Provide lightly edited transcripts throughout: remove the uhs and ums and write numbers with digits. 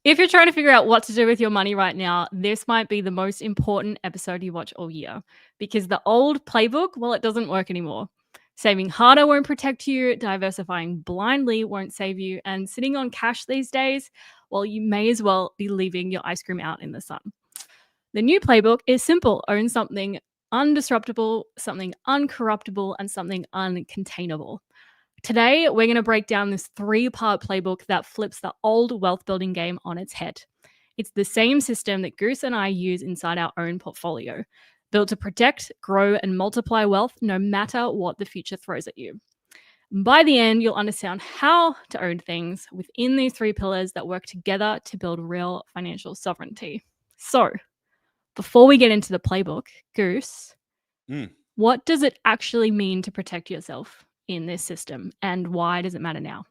If you're trying to figure out what to do with your money right now, this might be the most important episode you watch all year, because the old playbook, well, it doesn't work anymore. Saving harder won't protect you, diversifying blindly won't save you, and sitting on cash these days, well, you may as well be leaving your ice cream out in the sun. The new playbook is simple: own something undisruptable, something uncorruptible, and something uncontainable. Today, we're going to break down this 3-part playbook that flips the old wealth building game on its head. It's the same system that Goose and I use inside our own portfolio, built to protect, grow, and multiply wealth no matter what the future throws at you. By the end, you'll understand how to own things within these 3 pillars that work together to build real financial sovereignty. So, before we get into the playbook, Goose, what does it actually mean to protect yourself in this system, and why does it matter now?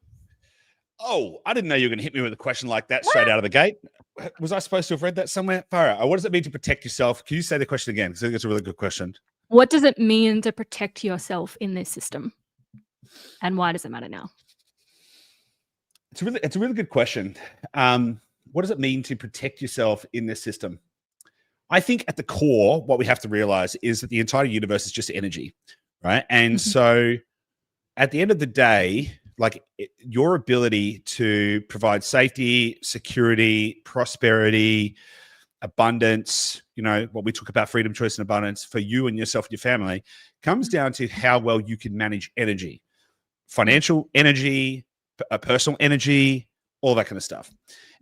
Oh, I didn't know you were going to hit me with a question like that straight out of the gate. Was I supposed to have read that somewhere? Farah, what does it mean to protect yourself? Can you say the question again? Because I think it's a really good question. What does it mean to protect yourself in this system, and why does it matter now? It's a really good question. What does it mean to protect yourself in this system? I think at the core, what we have to realize is that the entire universe is just energy, right? And so at the end of the day, like your ability to provide safety, security, prosperity, abundance, what we talk about, freedom, choice, and abundance for you and yourself and your family, comes down to how well you can manage energy, financial energy, personal energy, all that kind of stuff.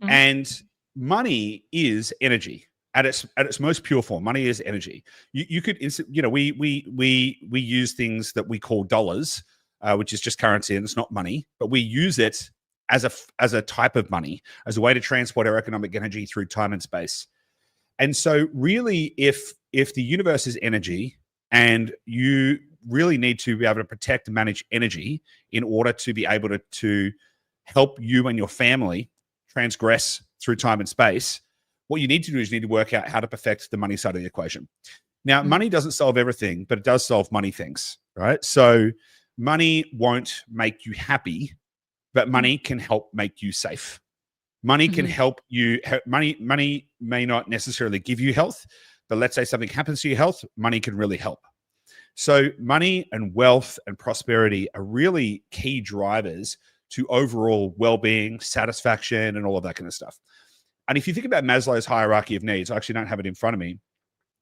And money is energy at its most pure form. Money is energy. You could, we use things that we call dollars, which is just currency, and it's not money, but we use it as a type of money, as a way to transport our economic energy through time and space. And so really, if the universe is energy, and you really need to be able to protect and manage energy in order to be able to help you and your family transgress through time and space, what you need to do is you need to work out how to perfect the money side of the equation. Now, money doesn't solve everything, but it does solve money things, right? So money won't make you happy, but money can help make you safe. Money can help you. Money may not necessarily give you health, but let's say something happens to your health, money can really help. So money and wealth and prosperity are really key drivers to overall well-being, satisfaction, and all of that kind of stuff. And if you think about Maslow's hierarchy of needs, I actually don't have it in front of me,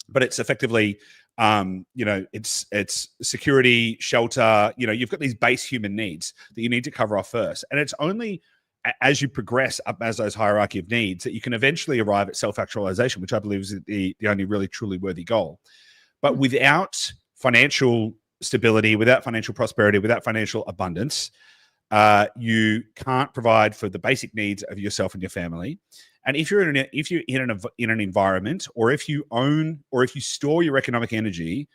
but it's effectively, it's security, shelter. You've got these base human needs that you need to cover off first. And it's only as you progress up Maslow's hierarchy of needs that you can eventually arrive at self-actualization, which I believe is the only really truly worthy goal. But without financial stability, without financial prosperity, without financial abundance, you can't provide for the basic needs of yourself and your family. And if you're in an environment, or if you own, or if you store your economic energy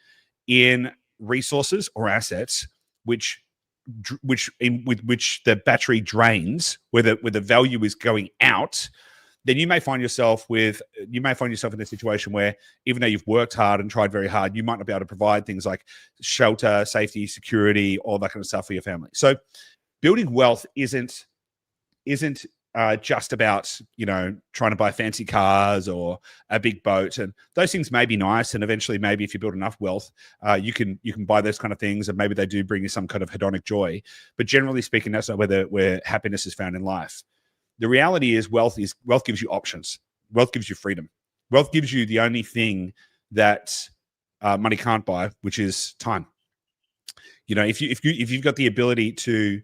in resources or assets with which the battery drains, where the value is going out, then you may find yourself in a situation where, even though you've worked hard and tried very hard, you might not be able to provide things like shelter, safety, security, all that kind of stuff for your family. So building wealth isn't just about, trying to buy fancy cars or a big boat, and those things may be nice. And eventually, maybe if you build enough wealth, you can buy those kind of things, and maybe they do bring you some kind of hedonic joy. But generally speaking, that's not where happiness is found in life. The reality is wealth gives you options. Wealth gives you freedom. Wealth gives you the only thing that money can't buy, which is time. If you've got the ability to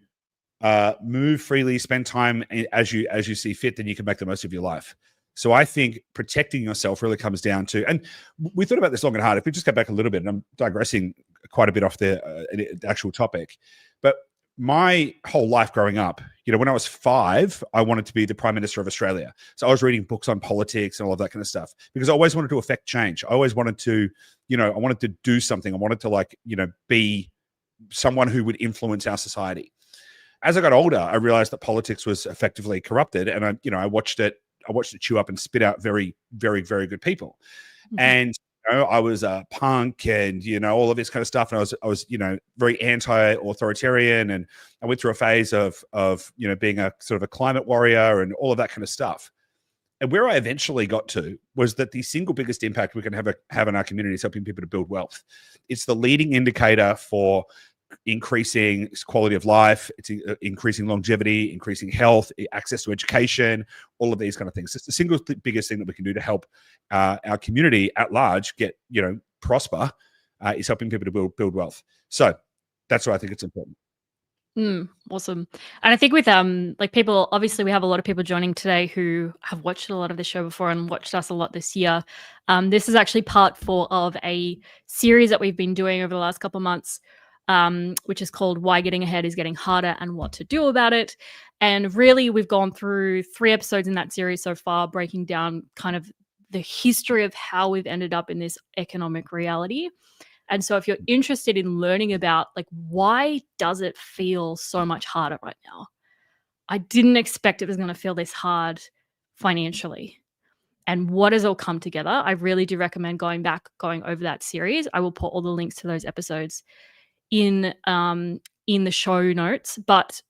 move freely, spend time as you see fit, then you can make the most of your life. So I think protecting yourself really comes down to, and we thought about this long and hard. If we just go back a little bit, and I'm digressing quite a bit off the actual topic, but my whole life growing up, when I was 5, I wanted to be the Prime Minister of Australia. So I was reading books on politics and all of that kind of stuff, because I always wanted to affect change. I always wanted to, I wanted to do something. I wanted to be someone who would influence our society. As I got older, I realized that politics was effectively corrupted, and I watched it chew up and spit out very, very, very good people. And I was a punk, and all of this kind of stuff, and I was very anti-authoritarian, and I went through a phase of being a sort of a climate warrior and all of that kind of stuff. And where I eventually got to was that the single biggest impact we can have in our community is helping people to build wealth. It's the leading indicator for increasing quality of life, it's increasing longevity, increasing health, access to education, all of these kind of things. It's the single biggest thing that we can do to help our community at large get, prosper, is helping people to build wealth. So that's why I think it's important. Awesome. And I think with like people, obviously we have a lot of people joining today who have watched a lot of the show before and watched us a lot this year. This is actually part 4 of a series that we've been doing over the last couple of months, which is called Why Getting Ahead is Getting Harder and What to Do About It. And really, we've gone through 3 episodes in that series so far, breaking down kind of the history of how we've ended up in this economic reality. And so if you're interested in learning about like, why does it feel so much harder right now? I didn't expect it was going to feel this hard financially. And what has all come together? I really do recommend going over that series. I will put all the links to those episodes in the show notes. But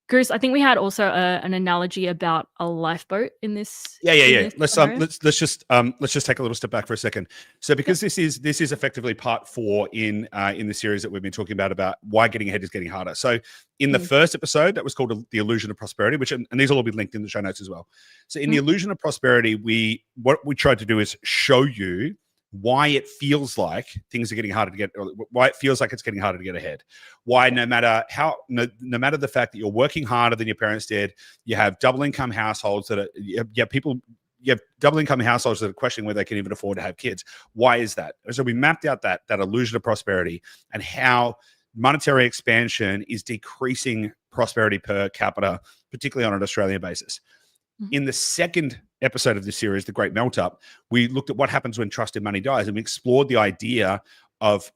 Goose, I think we had also an analogy about a lifeboat in this. Yeah. Let's just take a little step back for a second. So because this is effectively part 4 in the series that we've been talking about why getting ahead is getting harder. So in the first episode, that was called The Illusion of Prosperity, which and these will all be linked in the show notes as well. So in The Illusion of Prosperity, what we tried to do is show you why it feels like things are getting harder to get, or why it feels like it's getting harder to get ahead. Why no matter the fact that you're working harder than your parents did, you have double income households that are, double income households that are questioning whether they can even afford to have kids. Why is that? So we mapped out that illusion of prosperity and how monetary expansion is decreasing prosperity per capita, particularly on an Australian basis. In the second episode of this series, The Great Melt Up, we looked at what happens when trust in money dies, and we explored the idea of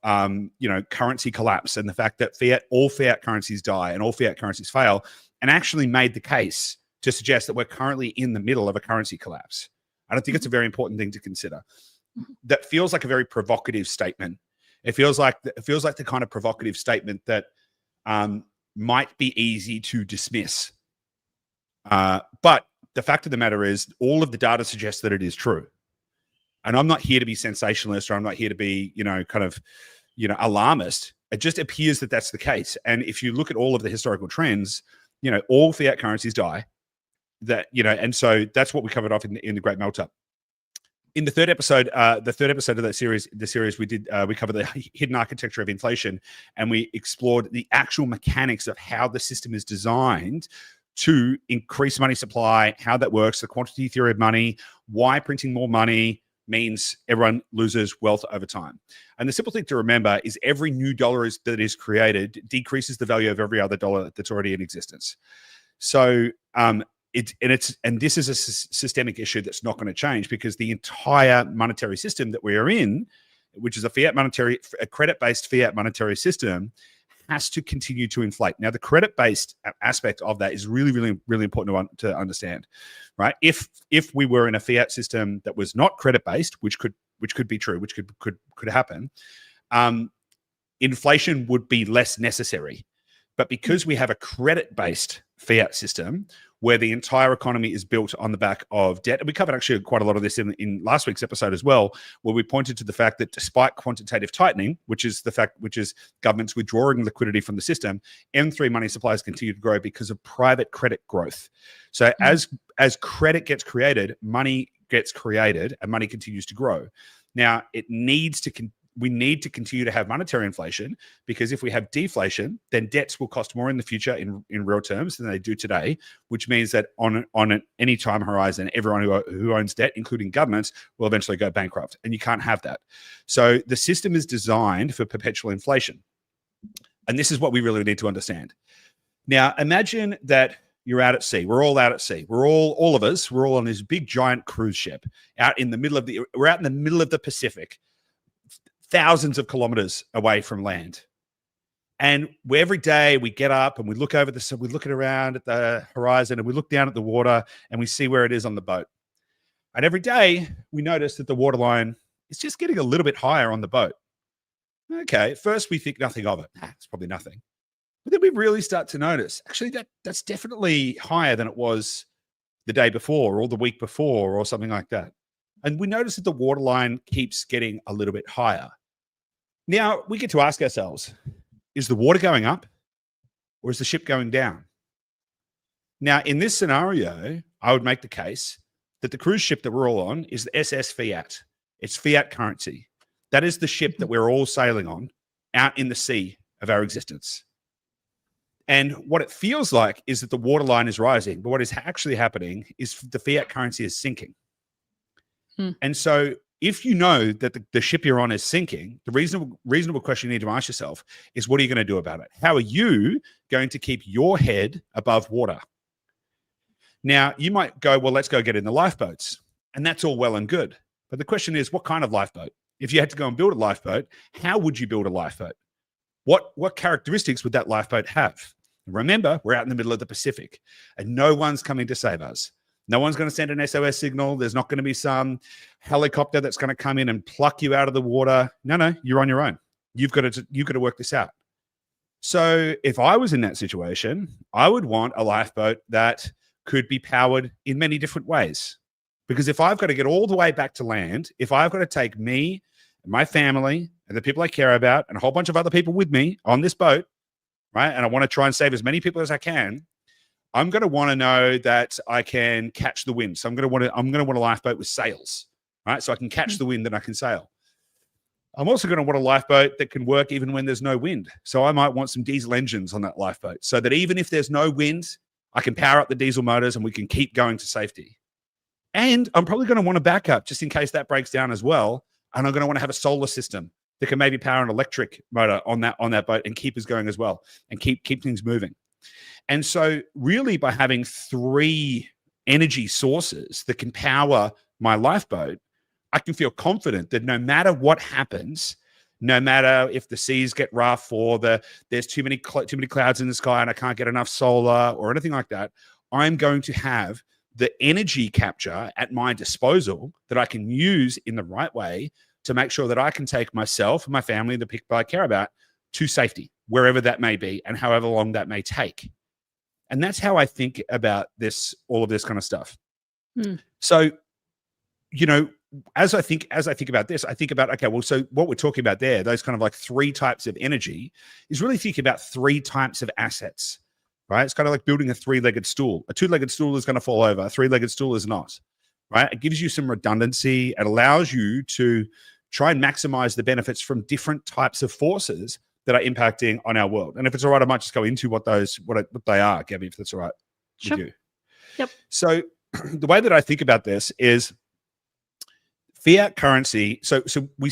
currency collapse and the fact that all fiat currencies die and all fiat currencies fail, and actually made the case to suggest that we're currently in the middle of a currency collapse. I don't think it's a very important thing to consider. That feels like a very provocative statement. It feels like the kind of provocative statement that might be easy to dismiss. But the fact of the matter is, all of the data suggests that it is true. And I'm not here to be sensationalist, or I'm not here to be, alarmist. It just appears that that's the case. And if you look at all of the historical trends, all fiat currencies die. And so that's what we covered off in the Great Melt Up. In the third episode of that series, we covered the hidden architecture of inflation, and we explored the actual mechanics of how the system is designed to increase money supply, how that works, the quantity theory of money, why printing more money means everyone loses wealth over time. And the simple thing to remember is every new dollar that is created decreases the value of every other dollar that's already in existence. So this is a systemic issue that's not going to change, because the entire monetary system that we are in, which is a credit-based fiat monetary system, has to continue to inflate. Now, the credit-based aspect of that is really, really, really important to understand, right? If we were in a fiat system that was not credit-based, which could be true, which could happen, inflation would be less necessary. But because we have a credit-based fiat system where the entire economy is built on the back of debt, and we covered actually quite a lot of this in last week's episode as well, where we pointed to the fact that despite quantitative tightening, which is governments withdrawing liquidity from the system, M3 money supplies continue to grow because of private credit growth. So as credit gets created, money gets created, and money continues to grow. Now, we need to continue to have monetary inflation, because if we have deflation, then debts will cost more in the future in real terms than they do today, which means that on any time horizon, everyone who owns debt, including governments, will eventually go bankrupt, and you can't have that. So the system is designed for perpetual inflation, and this is what we really need to understand. Now, imagine that you're out at sea. We're all out at sea. We're all on this big giant cruise ship we're out in the middle of the Pacific, thousands of kilometers away from land. And every day we get up and we look around at the horizon, and we look down at the water and we see where it is on the boat. And every day we notice that the waterline is just getting a little bit higher on the boat. Okay, at first we think nothing of it. It's probably nothing. But then we really start to notice, actually, that's definitely higher than it was the day before or the week before or something like that. And we notice that the waterline keeps getting a little bit higher. Now, we get to ask ourselves, is the water going up or is the ship going down? Now, in this scenario, I would make the case that the cruise ship that we're all on is the SS Fiat. It's fiat currency. That is the ship that we're all sailing on out in the sea of our existence. And what it feels like is that the waterline is rising, but what is actually happening is the fiat currency is sinking. And so if you know that the ship you're on is sinking, the reasonable question you need to ask yourself is, what are you going to do about it? How are you going to keep your head above water? Now, you might go, well, let's go get in the lifeboats. And that's all well and good. But the question is, what kind of lifeboat? If you had to go and build a lifeboat, how would you build a lifeboat? What characteristics would that lifeboat have? Remember, we're out in the middle of the Pacific and no one's coming to save us. No one's going to send an SOS signal. There's not going to be some helicopter that's going to come in and pluck you out of the water. No, you're on your own. You've got to work this out. So if I was in that situation, I would want a lifeboat that could be powered in many different ways. Because if I've got to get all the way back to land, if I've got to take me and my family and the people I care about and a whole bunch of other people with me on this boat, right? And I want to try and save as many people as I can, I'm going to want to know that I can catch the wind. So I'm going to want a lifeboat with sails, right? So I can catch the wind and I can sail. I'm also going to want a lifeboat that can work even when there's no wind. So I might want some diesel engines on that lifeboat so that even if there's no wind, I can power up the diesel motors and we can keep going to safety. And I'm probably going to want a backup just in case that breaks down as well. And I'm going to want to have a solar system that can maybe power an electric motor on that boat and keep us going as well and keep things moving. And so really by having 3 energy sources that can power my lifeboat, I can feel confident that no matter what happens, no matter if the seas get rough or there's too many clouds in the sky and I can't get enough solar or anything like that, I'm going to have the energy capture at my disposal that I can use in the right way to make sure that I can take myself and my family, the people I care about, to safety, wherever that may be and however long that may take. And that's how I think about all of this kind of stuff. So, as I think about this, I think about, okay, well, so what we're talking about there, those kind of like 3 types of energy, is really thinking about 3 types of assets, right? It's kind of like building a 3-legged stool. A 2-legged stool is going to fall over. A 3-legged stool is not, right? It gives you some redundancy. It allows you to try and maximize the benefits from different types of forces that are impacting on our world. And if it's all right, I might just go into what they are, Gabby, if that's all right with you. Yep. So the way that I think about this is fiat currency. So what we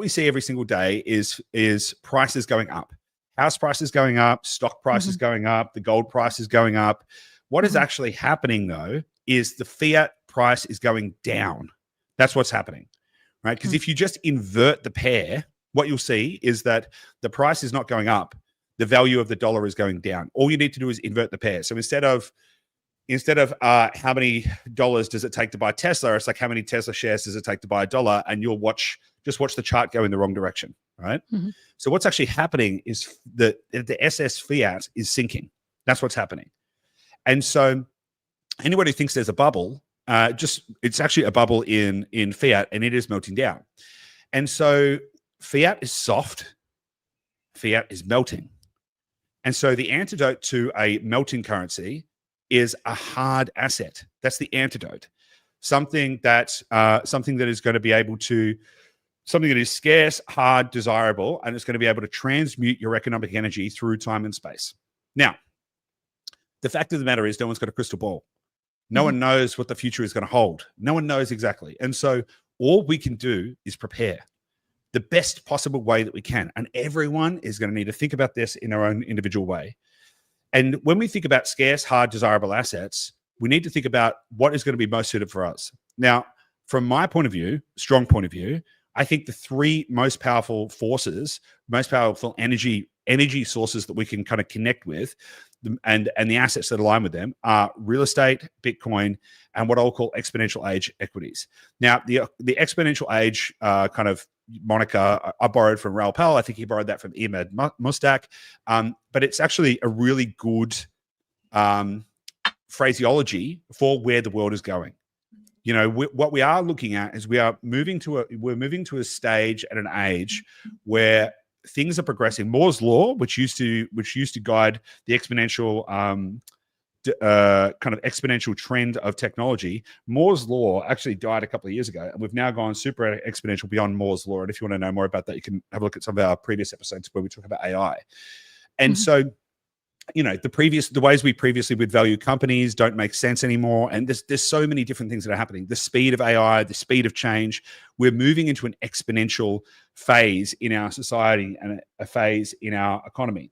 see every single day is prices going up. House prices going up, stock prices going up, the gold price is going up. What is actually happening though is the fiat price is going down. That's what's happening, right? Because if you just invert the pair, what you'll see is that the price is not going up. The value of the dollar is going down. All you need to do is invert the pair. So instead of how many dollars does it take to buy Tesla, it's like how many Tesla shares does it take to buy $1, and you'll just watch the chart go in the wrong direction, right? So what's actually happening is that the SS Fiat is sinking. That's what's happening. And so anyone who thinks there's a bubble, it's actually a bubble in fiat, and it is melting down. And so fiat is soft, fiat is melting. And so the antidote to a melting currency is a hard asset. That's the antidote. Something that is going to be able to, something that is scarce, hard, desirable, and it's going to be able to transmute your economic energy through time and space. Now, the fact of the matter is no one's got a crystal ball. No one knows what the future is going to hold. No one knows exactly. And so all we can do is prepare the best possible way that we can. And everyone is going to need to think about this in their own individual way. And when we think about scarce, hard, desirable assets, we need to think about what is going to be most suited for us. Now, from my point of view, strong point of view, I think the 3 most powerful forces, most powerful energy sources that we can kind of connect with and the assets that align with them are real estate, Bitcoin, and what I'll call exponential age equities. Now, the exponential age kind of moniker I borrowed from Raoul Pal. I think he borrowed that from Ahmed Mustak. But it's actually a really good phraseology for where the world is going. You know, what we are looking at is we're moving to a stage at an age where things are progressing. Moore's law, which used to guide the exponential kind of exponential trend of technology. Moore's law actually died a couple of years ago, and we've now gone super exponential beyond Moore's law. And if you want to know more about that, you can have a look at some of our previous episodes where we talk about AI. And so, you know, the ways we previously would value companies don't make sense anymore. And there's so many different things that are happening. The speed of AI, the speed of change. We're moving into an exponential phase in our society and a phase in our economy.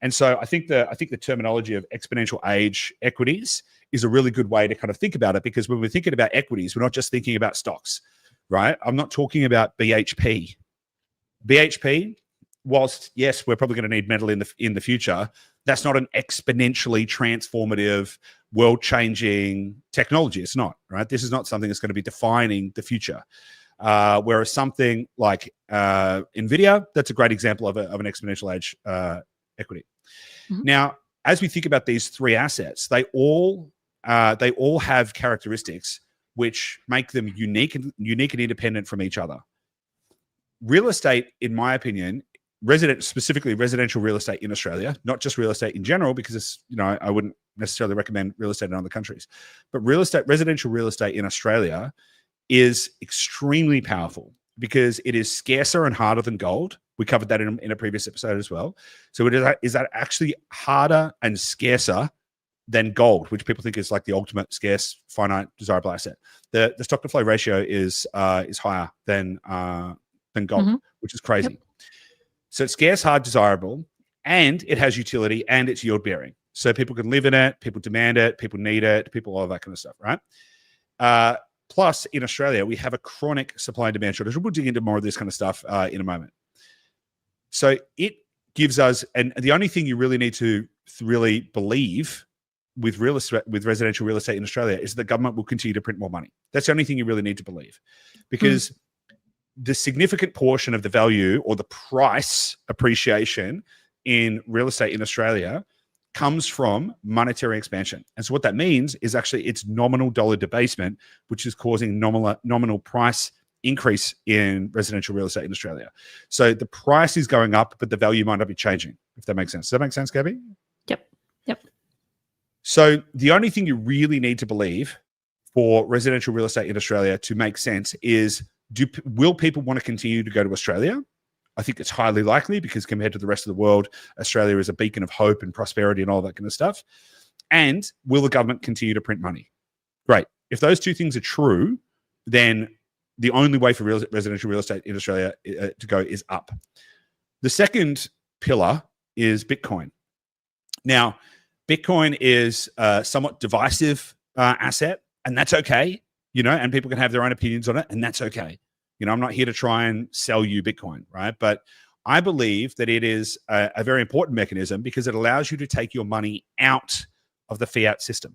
And so I think the terminology of exponential age equities is a really good way to kind of think about it, because when we're thinking about equities, we're not just thinking about stocks, right? I'm not talking about BHP. BHP, whilst yes, we're probably going to need metal in the future, that's not an exponentially transformative, world-changing technology. It's not, right? This is not something that's going to be defining the future. Whereas something like NVIDIA, that's a great example of an exponential age equity. Now, as we think about these three assets, they all have characteristics which make them unique and independent from each other. Real estate, in my opinion, specifically residential real estate in Australia, not just real estate in general, because it's, you know, I wouldn't necessarily recommend real estate in other countries, but residential real estate in Australia is extremely powerful because it is scarcer and harder than gold. We covered that in a previous episode as well. So is that actually harder and scarcer than gold, which people think is like the ultimate scarce, finite, desirable asset. The stock to flow ratio is higher than gold, which is crazy. Yep. So it's scarce, hard, desirable, and it has utility, and it's yield bearing. So people can live in it, people demand it, people need it, all of that kind of stuff, right? Plus, in Australia, we have a chronic supply and demand shortage. We'll dig into more of this kind of stuff in a moment. So it gives us, and the only thing you really need to really believe with residential real estate in Australia is the government will continue to print more money. That's the only thing you really need to believe, because the significant portion of the value or the price appreciation in real estate in Australia comes from monetary expansion. And so what that means is actually it's nominal dollar debasement, which is causing nominal price increase in residential real estate in Australia. So the price is going up, but the value might not be changing, if that makes sense. Does that make sense, Gabby? Yep. So the only thing you really need to believe for residential real estate in Australia to make sense is, will people want to continue to go to Australia? I think it's highly likely, because compared to the rest of the world, Australia is a beacon of hope and prosperity and all that kind of stuff. And will the government continue to print money? Great. If those two things are true, then the only way for residential real estate in Australia to go is up. The second pillar is Bitcoin. Now, Bitcoin is a somewhat divisive asset, and that's okay, you know, and people can have their own opinions on it, and that's okay. You know, I'm not here to try and sell you Bitcoin, right? But I believe that it is a very important mechanism because it allows you to take your money out of the fiat system.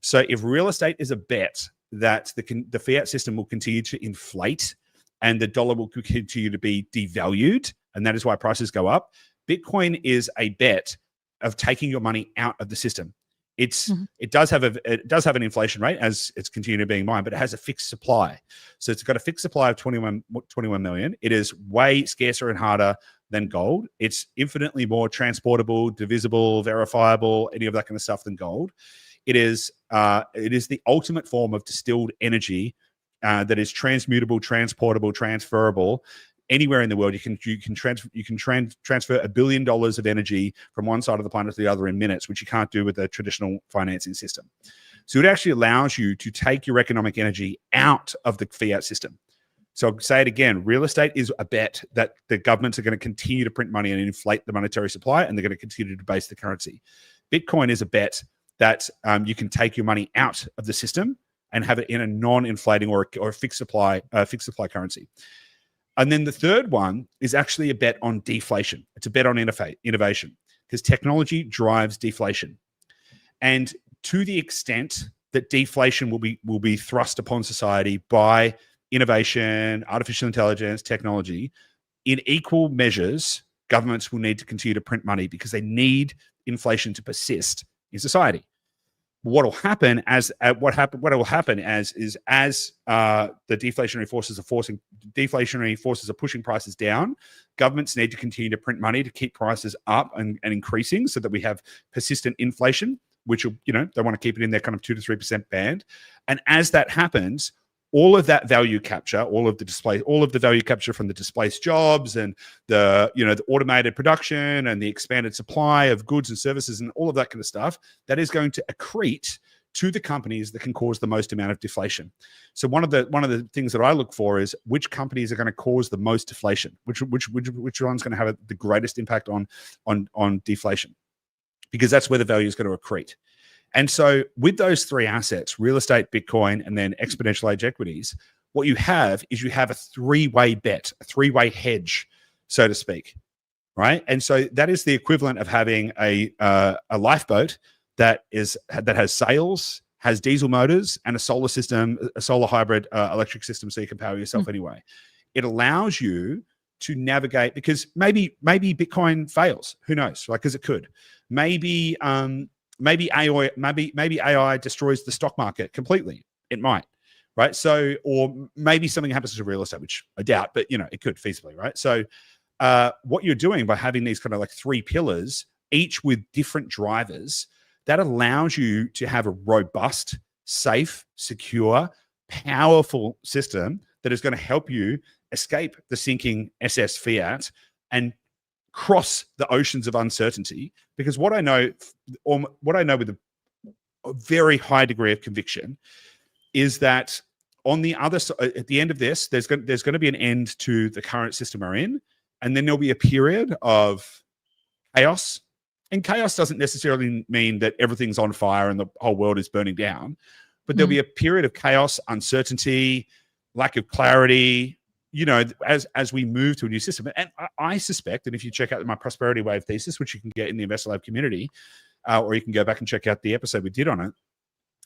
So if real estate is a bet that the fiat system will continue to inflate and the dollar will continue to be devalued, and that is why prices go up, Bitcoin is a bet of taking your money out of the system. It does have an inflation rate as it's continuing being mined, but it has a fixed supply. So it's got a fixed supply of 21 million. It is way scarcer and harder than gold. It's infinitely more transportable, divisible, verifiable, any of that kind of stuff than gold. It is the ultimate form of distilled energy that is transmutable, transportable, transferable. Anywhere in the world, you can transfer $1 billion of energy from one side of the planet to the other in minutes, which you can't do with a traditional financing system. So it actually allows you to take your economic energy out of the fiat system. So I'll say it again, real estate is a bet that the governments are going to continue to print money and inflate the monetary supply, and they're going to continue to debase the currency. Bitcoin is a bet that you can take your money out of the system and have it in a non-inflating or a fixed supply currency. And then the third one is actually a bet on deflation. It's a bet on innovation, because technology drives deflation. And to the extent that deflation will be thrust upon society by innovation, artificial intelligence, technology, in equal measures, governments will need to continue to print money because they need inflation to persist in society. what will happen as the deflationary forces are pushing prices down, governments need to continue to print money to keep prices up and increasing so that we have persistent inflation, which will, they want to keep it in their kind of 2 to 3% band. And as that happens, all of that value capture, all of the value capture from the displaced jobs and the automated production and the expanded supply of goods and services and all of that kind of stuff, that is going to accrete to the companies that can cause the most amount of deflation. So one of the things that I look for is which companies are going to cause the most deflation, which one's going to have the greatest impact on deflation, because that's where the value is going to accrete. And so with those three assets, real estate, Bitcoin, and then exponential age equities, what you have is a three-way bet, a three-way hedge, so to speak, right? And so that is the equivalent of having a lifeboat that has sails, has diesel motors, and a solar system, a solar hybrid electric system, so you can power yourself anyway. It allows you to navigate, because maybe Bitcoin fails. Who knows? Because it could. Maybe AI destroys the stock market completely. It might, right? So, or maybe something happens to real estate, which I doubt, but it could feasibly, right? So, what you're doing by having these kind of like three pillars, each with different drivers, that allows you to have a robust, safe, secure, powerful system that is going to help you escape the sinking SS Fiat and cross the oceans of uncertainty. Because what I know with a very high degree of conviction is that on the other side, at the end of this, there's going to be an end to the current system we're in, and then there'll be a period of chaos. And chaos doesn't necessarily mean that everything's on fire and the whole world is burning down, but there'll be a period of chaos, uncertainty, lack of clarity, as we move to a new system. And I suspect that if you check out my prosperity wave thesis, which you can get in the Investor Lab community, or you can go back and check out the episode we did on it,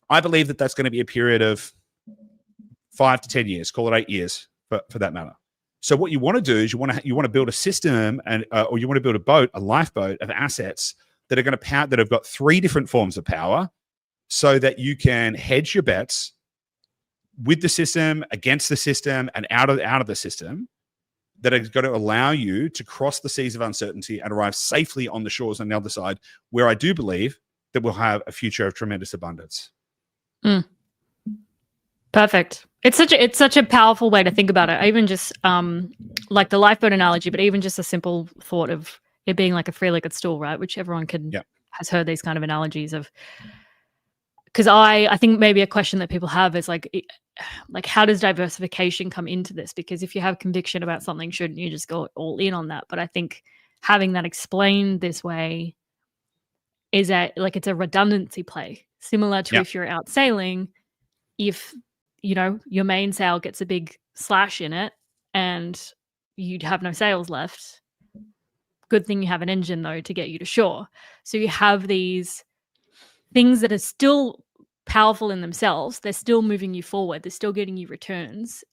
I believe that that's going to be a period of 5 to 10 years, call it 8 years for that matter. So what you want to do is you want to build a system or you want to build a lifeboat of assets that are going to power, that have got three different forms of power, so that you can hedge your bets with the system, against the system, and out of the system, that is going to allow you to cross the seas of uncertainty and arrive safely on the shores on the other side, where I do believe that we'll have a future of tremendous abundance. Perfect. It's such a powerful way to think about it. I even just like the lifeboat analogy, but even just a simple thought of it being like a three-legged stool, right? Which everyone has heard these kind of analogies of. Because I think maybe a question that people have is like how does diversification come into this? Because if you have conviction about something, shouldn't you just go all in on that? But I think having that explained this way is it's a redundancy play, similar to if you're out sailing, if your mainsail gets a big slash in it and you'd have no sails left. Good thing you have an engine though to get you to shore. So you have these things that are still powerful in themselves. They're still moving you forward. They're still getting you returns.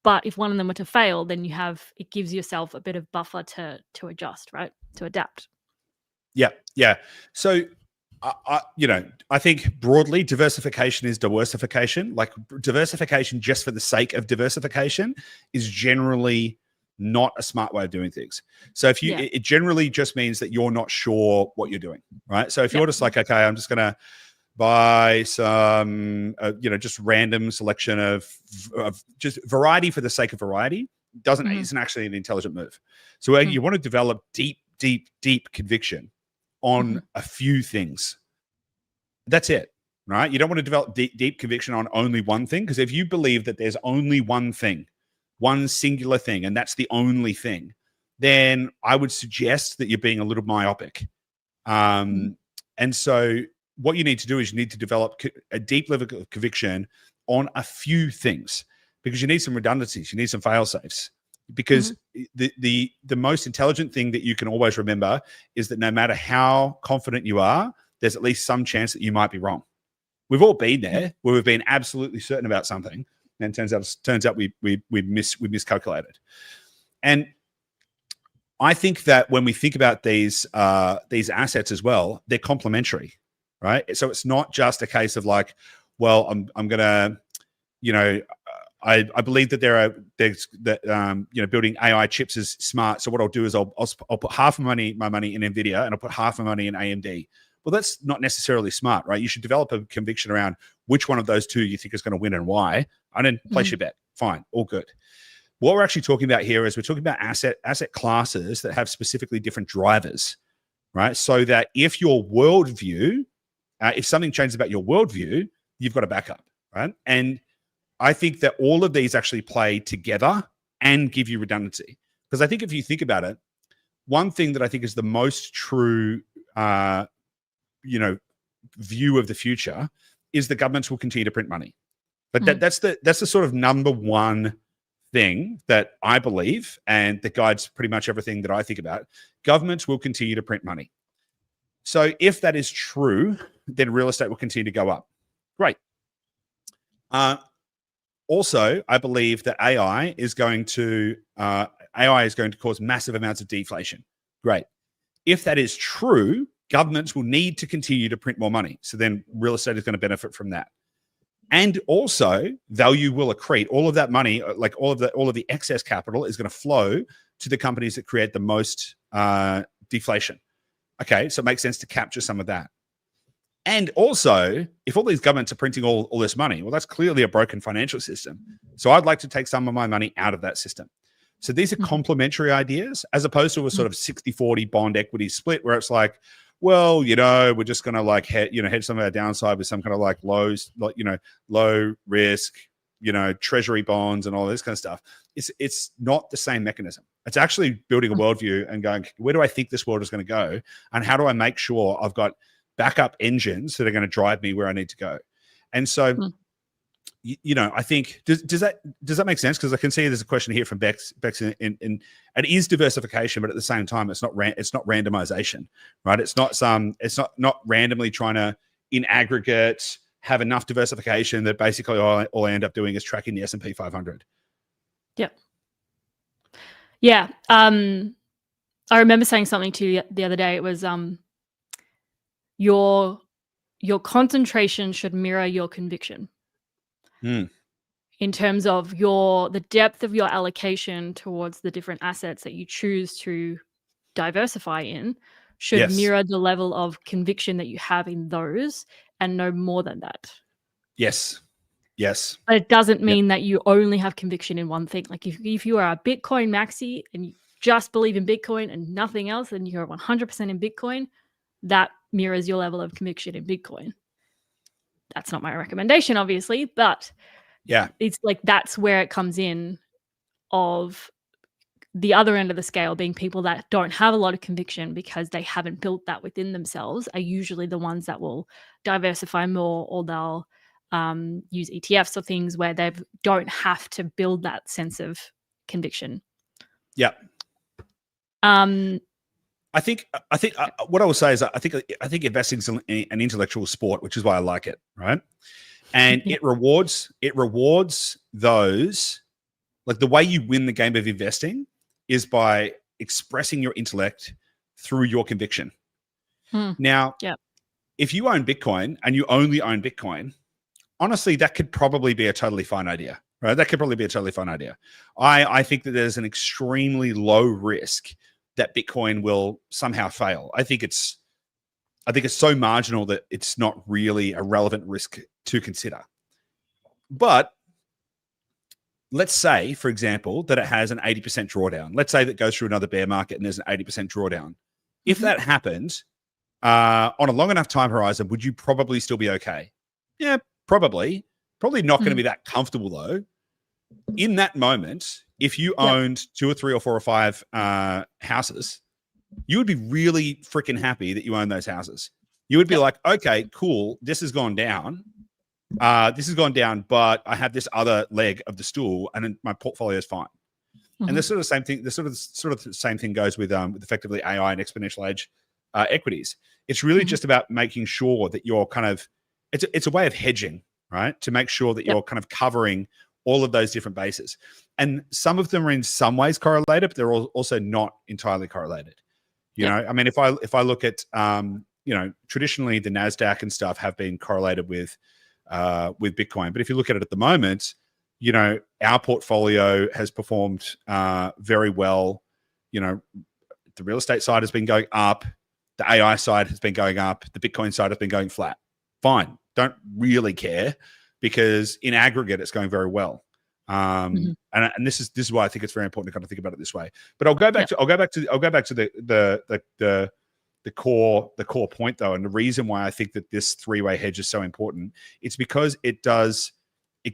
But if one of them were to fail, then it gives yourself a bit of buffer to adjust, right? To adapt. Yeah. So, I think broadly diversification is diversification. Like diversification just for the sake of diversification is generally not a smart way of doing things. So it generally just means that you're not sure what you're doing, right? So if you're just like, okay, I'm just going to buy some, just random selection of just variety for the sake of variety, isn't actually an intelligent move. So you want to develop deep conviction on a few things. That's it, right? You don't want to develop deep conviction on only one thing, because if you believe that there's only one thing, one singular thing, and that's the only thing, then I would suggest that you're being a little myopic. And so what you need to do is you need to develop a deep level of conviction on a few things, because you need some redundancies, you need some fail safes. Because the most intelligent thing that you can always remember is that no matter how confident you are, there's at least some chance that you might be wrong. We've all been there where we've been absolutely certain about something, and it turns out we miscalculated. And I think that when we think about these assets as well, they're complementary. right? So it's not just a case of like, well, I'm gonna, you know, I believe that there's building AI chips is smart. So what I'll do is I'll put half of my money in Nvidia and I'll put half of my money in AMD. Well, that's not necessarily smart, right? You should develop a conviction around which one of those two you think is going to win and why, and then place your bet. Fine, all good. What we're actually talking about here is we're talking about asset classes that have specifically different drivers, right? So that if your worldview, if something changes about your worldview, you've got a backup, right? And I think that all of these actually play together and give you redundancy. Because I think if you think about it, one thing that I think is the most true, view of the future is the governments will continue to print money. But that's the sort of number one thing that I believe, and that guides pretty much everything that I think about. Governments will continue to print money. So if that is true, then real estate will continue to go up. Great. Also, I believe that AI is going to cause massive amounts of deflation. Great. If that is true, governments will need to continue to print more money. So then real estate is going to benefit from that. And also value will accrete. All of that money, like all of the excess capital, is going to flow to the companies that create the most deflation. Okay, so it makes sense to capture some of that. And also, if all these governments are printing all this money, well, that's clearly a broken financial system. So I'd like to take some of my money out of that system. So these are complementary ideas, as opposed to a sort of 60-40 bond equity split, where it's like, well, we're just going to like hedge some of our downside with some kind of like low risk, treasury bonds and all this kind of stuff. It's not the same mechanism. It's actually building a worldview and going, where do I think this world is going to go? And how do I make sure I've got backup engines that are going to drive me where I need to go? And so, I think, does that make sense? Because I can see there's a question here from Bex in it is diversification, but at the same time, it's not randomization, right? It's not randomly trying to, in aggregate, have enough diversification that basically all I end up doing is tracking the S&P 500. Yep. Yeah. I remember saying something to you the other day. It was your concentration should mirror your conviction. In terms of the depth of your allocation towards the different assets that you choose to diversify in should mirror the level of conviction that you have in those, and no more than that. Yes. But it doesn't mean that you only have conviction in one thing. Like if you are a Bitcoin maxi and you just believe in Bitcoin and nothing else, and you're 100% in Bitcoin, that mirrors your level of conviction in Bitcoin. That's not my recommendation, obviously, but it's like that's where it comes in, of the other end of the scale being people that don't have a lot of conviction because they haven't built that within themselves are usually the ones that will diversify more, or they'll use ETFs or things where they don't have to build that sense of conviction. Yeah. I think what I will say is I think investing is an intellectual sport, which is why I like it, right? And it rewards those, like the way you win the game of investing is by expressing your intellect through your conviction. Now, if you own Bitcoin and you only own Bitcoin, honestly, that could probably be a totally fine idea, right? That could probably be a totally fine idea. I think that there's an extremely low risk that Bitcoin will somehow fail. I think it's so marginal that it's not really a relevant risk to consider. But let's say, for example, that it has an 80% drawdown. Let's say that it goes through another bear market and there's an 80% drawdown. If that happened on a long enough time horizon, would you probably still be okay? Yeah, probably. Probably not going to be that comfortable though. In that moment, if you owned 2 or 3 or 4 or 5 houses, you would be really freaking happy that you own those houses. You would be like, okay, cool. This has gone down. But I have this other leg of the stool, and my portfolio is fine. And the sort of same thing. The sort of the same thing goes with effectively AI and exponential age equities. It's really just about making sure that you're kind of. It's a way of hedging, right? To make sure that you're kind of covering all of those different bases. And some of them are in some ways correlated, but they're also not entirely correlated. You know, I mean, if I look at traditionally the NASDAQ and stuff have been correlated with Bitcoin. But if you look at it at the moment, our portfolio has performed very well. The real estate side has been going up. The AI side has been going up. The Bitcoin side has been going flat. Fine. Don't really care because in aggregate, it's going very well. And this is why I think it's very important to kind of think about it this way. But I'll go back to the core point though, and the reason why I think that this three-way hedge is so important. It's because it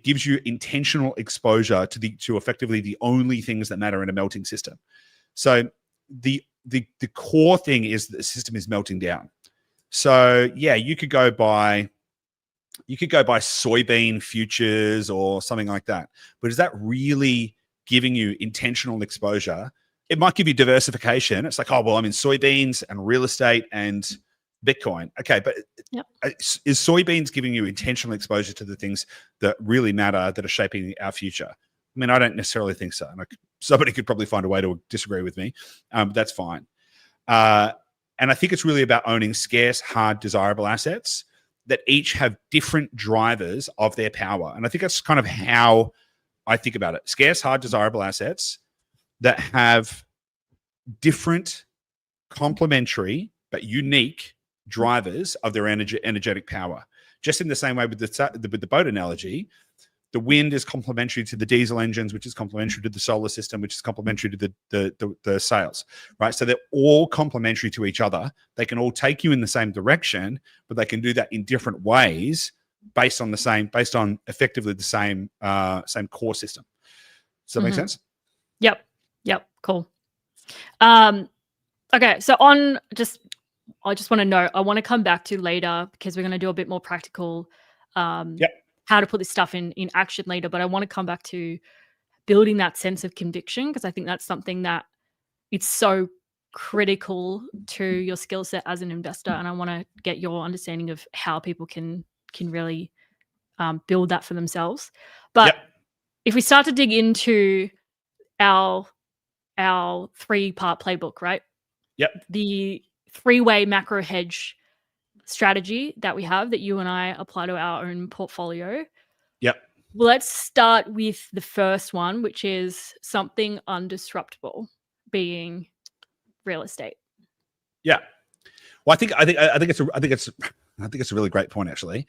gives you intentional exposure to effectively the only things that matter in a melting system. So the core thing is that the system is melting down. So yeah, you could go buy soybean futures or something like that. But is that really giving you intentional exposure? It might give you diversification. It's like, oh, well, I'm in soybeans and real estate and Bitcoin. Okay, but is soybeans giving you intentional exposure to the things that really matter, that are shaping our future? I mean, I don't necessarily think so. And somebody could probably find a way to disagree with me. That's fine. And I think it's really about owning scarce, hard, desirable assets that each have different drivers of their power. And I think that's kind of how I think about it. Scarce, hard, desirable assets that have different complementary but unique drivers of their energetic power. Just in the same way with the boat analogy, the wind is complementary to the diesel engines, which is complementary to the solar system, which is complementary to the sails, right? So they're all complementary to each other. They can all take you in the same direction, but they can do that in different ways based on effectively the same core system. Does that make sense? Yep. Cool. Okay. So I just want to know, I want to come back to later because we're going to do a bit more practical, how to put this stuff in action later. But I want to come back to building that sense of conviction because I think that's something that it's so critical to your skill set as an investor. And I want to get your understanding of how people can really build that for themselves. But if we start to dig into our 3-part playbook, right? Yep. The 3-way macro hedge strategy that we have that you and I apply to our own portfolio. Yep. Well, let's start with the first one, which is something undisruptable, being real estate. Yeah. Well, I think it's a really great point actually.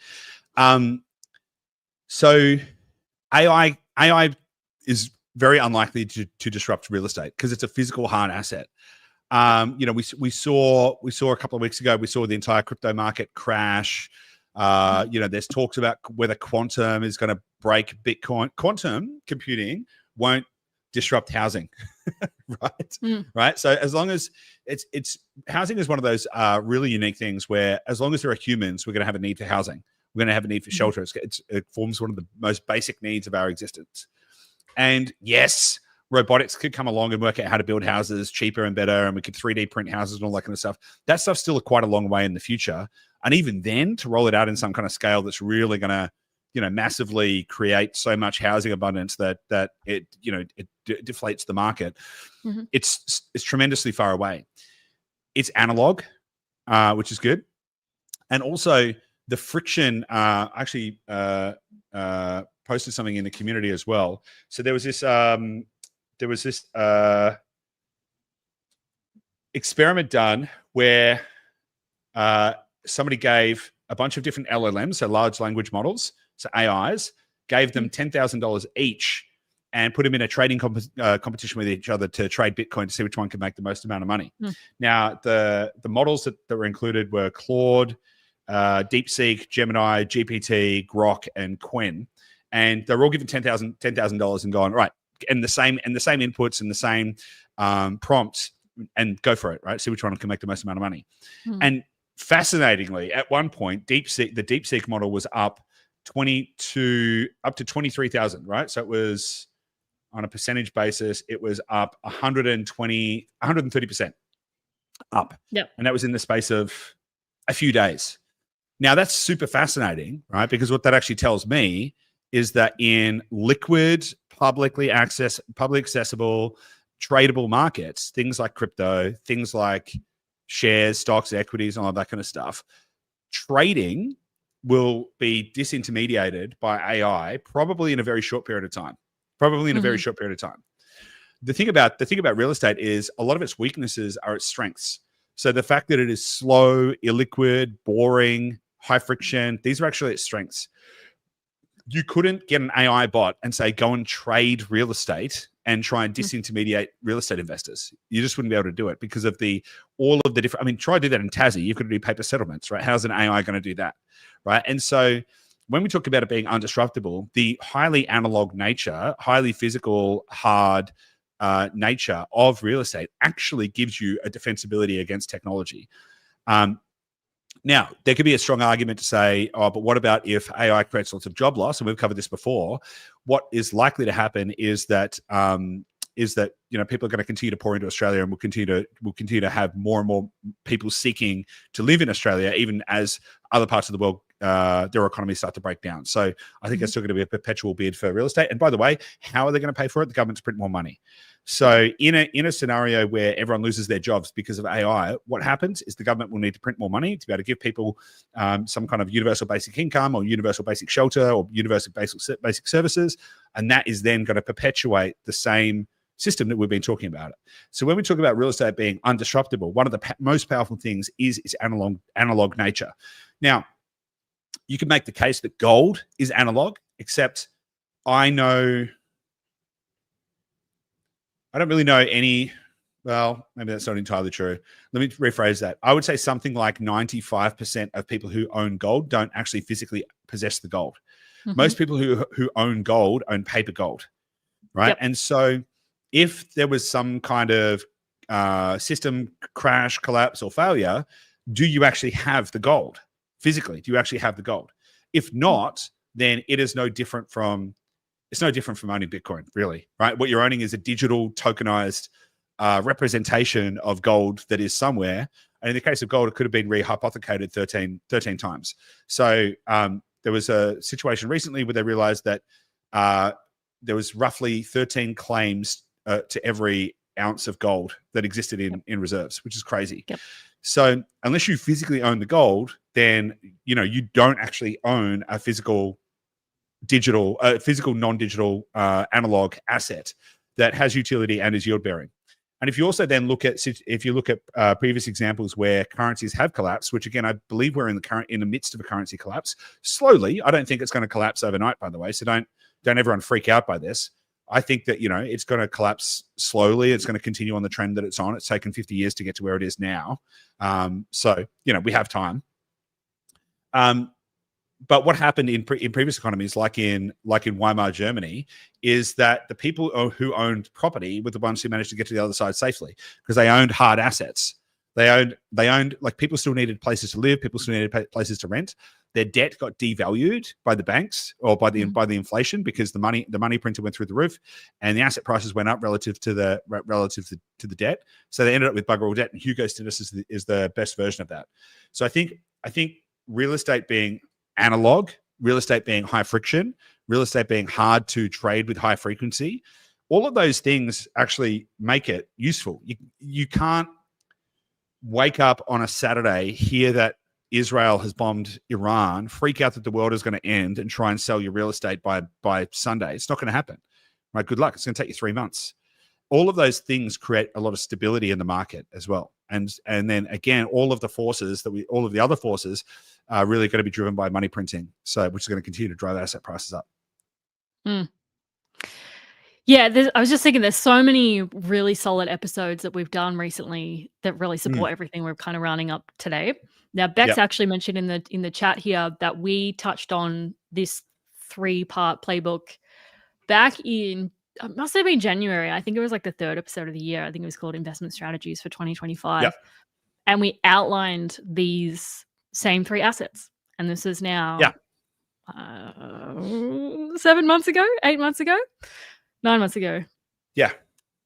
So AI is very unlikely to disrupt real estate because it's a physical hard asset. We saw a couple of weeks ago, we saw the entire crypto market crash. There's talks about whether quantum is going to break Bitcoin. Quantum computing won't disrupt housing, right? Right. So as long as it's housing is one of those really unique things where as long as there are humans, we're going to have a need for housing. We're going to have a need for shelter. It forms one of the most basic needs of our existence. And yes, robotics could come along and work out how to build houses cheaper and better, and we could 3D print houses and all that kind of stuff. That stuff's still quite a long way in the future. And even then, to roll it out in some kind of scale that's really going to, massively create so much housing abundance that it deflates the market. It's tremendously far away. It's analog, which is good, and also the friction. Actually, posted something in the community as well. So there was this experiment done where somebody gave a bunch of different LLMs, so large language models, so AIs, gave them $10,000 each and put them in a trading competition with each other to trade Bitcoin to see which one could make the most amount of money. Now, the models that were included were Claude, DeepSeek, Gemini, GPT, Grok, and Qwen. And they were all given $10,000 and gone, right, and the same inputs and the same prompts, and go for it, right? See which one can make the most amount of money. And fascinatingly, at one point, the DeepSeek model was up to 23,000, right? So it was on a percentage basis, it was up 130% up. Yep. And that was in the space of a few days. Now that's super fascinating, right? Because what that actually tells me is that in liquid, publicly accessible, tradable markets, things like crypto, things like shares, stocks, equities, and all that kind of stuff. Trading will be disintermediated by AI probably in a very short period of time. The thing about real estate is a lot of its weaknesses are its strengths. So the fact that it is slow, illiquid, boring, high friction, these are actually its strengths. You couldn't get an AI bot and say, go and trade real estate and try and disintermediate real estate investors. You just wouldn't be able to do it because of all of the different, I mean, try to do that in Tassie. You've got to do paper settlements, right? How's an AI going to do that, right? And so when we talk about it being undisruptable, the highly analog nature, highly physical, hard nature of real estate actually gives you a defensibility against technology. Now, there could be a strong argument to say, oh, but what about if AI creates lots of job loss? And we've covered this before. What is likely to happen is that people are going to continue to pour into Australia, and we'll continue to have more and more people seeking to live in Australia, even as other parts of the world, their economies start to break down. So I think it's still going to be a perpetual bid for real estate. And by the way, how are they going to pay for it? The government's print more money. So in a scenario where everyone loses their jobs because of AI, what happens is the government will need to print more money to be able to give people some kind of universal basic income or universal basic shelter or universal basic services. And that is then going to perpetuate the same system that we've been talking about. So when we talk about real estate being undisruptable, one of the most powerful things is its analog nature. Now, you can make the case that gold is analog, except I don't really know any, well, maybe that's not entirely true. Let me rephrase that. I would say something like 95% of people who own gold don't actually physically possess the gold. Most people who own gold own paper gold, right? Yep. And so if there was some kind of system crash, collapse, or failure, do you actually have the gold physically? Do you actually have the gold? If not, then it is no different from owning Bitcoin, really, right? What you're owning is a digital tokenized representation of gold that is somewhere. And in the case of gold, it could have been rehypothecated 13 times. So there was a situation recently where they realized that there was roughly 13 claims to every ounce of gold that existed in reserves, which is crazy. Yep. So unless you physically own the gold, then you don't actually own a physical non-digital analog asset that has utility and is yield bearing. And if you also then look at previous examples where currencies have collapsed, which again I believe we're in the midst of a currency collapse slowly. I don't think it's going to collapse overnight, by the way. So don't everyone freak out by this. I think that it's going to collapse slowly. It's going to continue on the trend that it's on. It's taken 50 years to get to where it is now. So we have time. But what happened in previous economies, like in Weimar Germany, is that the people who owned property were the ones who managed to get to the other side safely because they owned hard assets. They owned like people still needed places to live. People still needed places to rent. Their debt got devalued by the banks or by the inflation because the money printer went through the roof, and the asset prices went up relative to the debt. So they ended up with bugger all debt. And Hugo Stinis is the best version of that. So I think real estate being analog, real estate being high friction, real estate being hard to trade with high frequency, all of those things actually make it useful. You can't wake up on a Saturday, hear that Israel has bombed Iran, freak out that the world is going to end, and try and sell your real estate by Sunday. It's not going to happen. Right? Good luck. It's going to take you 3 months. All of those things create a lot of stability in the market as well. And then again, all of the other forces are really going to be driven by money printing, which is going to continue to drive asset prices up. Yeah, I was just thinking there's so many really solid episodes that we've done recently that really support everything we're kind of rounding up today. Now, Bex actually mentioned in the chat here that we touched on this 3-part playbook back in, it must have been January. I think it was like the 3rd episode of the year. I think it was called Investment Strategies for 2025. Yep. And we outlined these same 3 assets. And this is now 7 months ago, 8 months ago, 9 months ago. Yeah.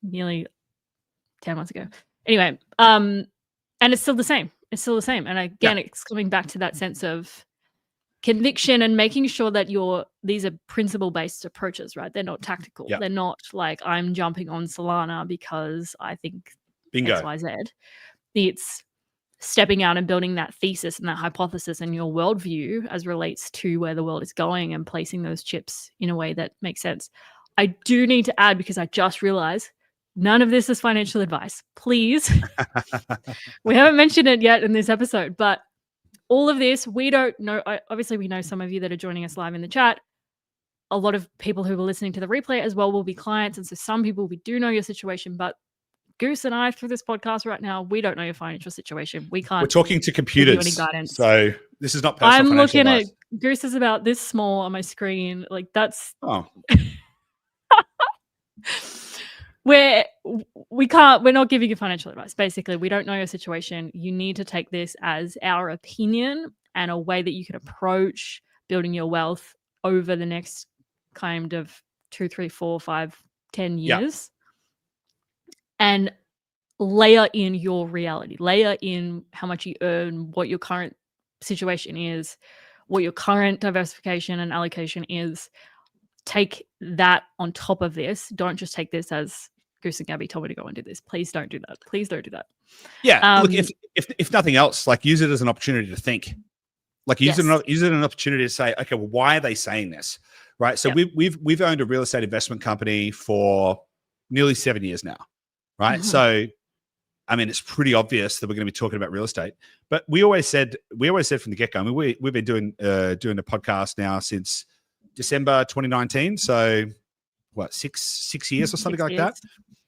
Nearly 10 months ago. Anyway, and it's still the same. It's still the same. And again, it's coming back to that sense of conviction and making sure that these are principle-based approaches, right? They're not tactical. Yep. They're not like I'm jumping on Solana because I think Bingo. X, Y, Z. It's stepping out and building that thesis and that hypothesis and your worldview as relates to where the world is going and placing those chips in a way that makes sense. I do need to add, because I just realized none of this is financial advice. Please. We haven't mentioned it yet in this episode, but all of this, we don't know. Obviously, we know some of you that are joining us live in the chat. A lot of people who are listening to the replay as well will be clients. And so some people, we do know your situation, but Goose and I, through this podcast right now, we don't know your financial situation. We can't. We're talking to computers. Give you any guidance. So this is not personal I'm financial looking advice. at Goose is about this small on my screen. Like that's. Oh. We're not giving you financial advice. Basically, we don't know your situation. You need to take this as our opinion and a way that you can approach building your wealth over the next kind of 2, 3, 4, 5, 10 years. And layer in your reality, layer in how much you earn, what your current situation is, what your current diversification and allocation is. Take that on top of this. Don't just take this as Goose and Gabby told me to go and do this. Please don't do that. Please don't do that. Yeah. Look, if nothing else, like use it as an opportunity to think. Like use it as an opportunity to say, okay, well, why are they saying this? Right. So we've owned a real estate investment company for nearly 7 years now. Right. Mm-hmm. So I mean, it's pretty obvious that we're going to be talking about real estate. But we always said from the get-go, I mean, we've been doing a podcast now since December 2019. So what, six years or something like that?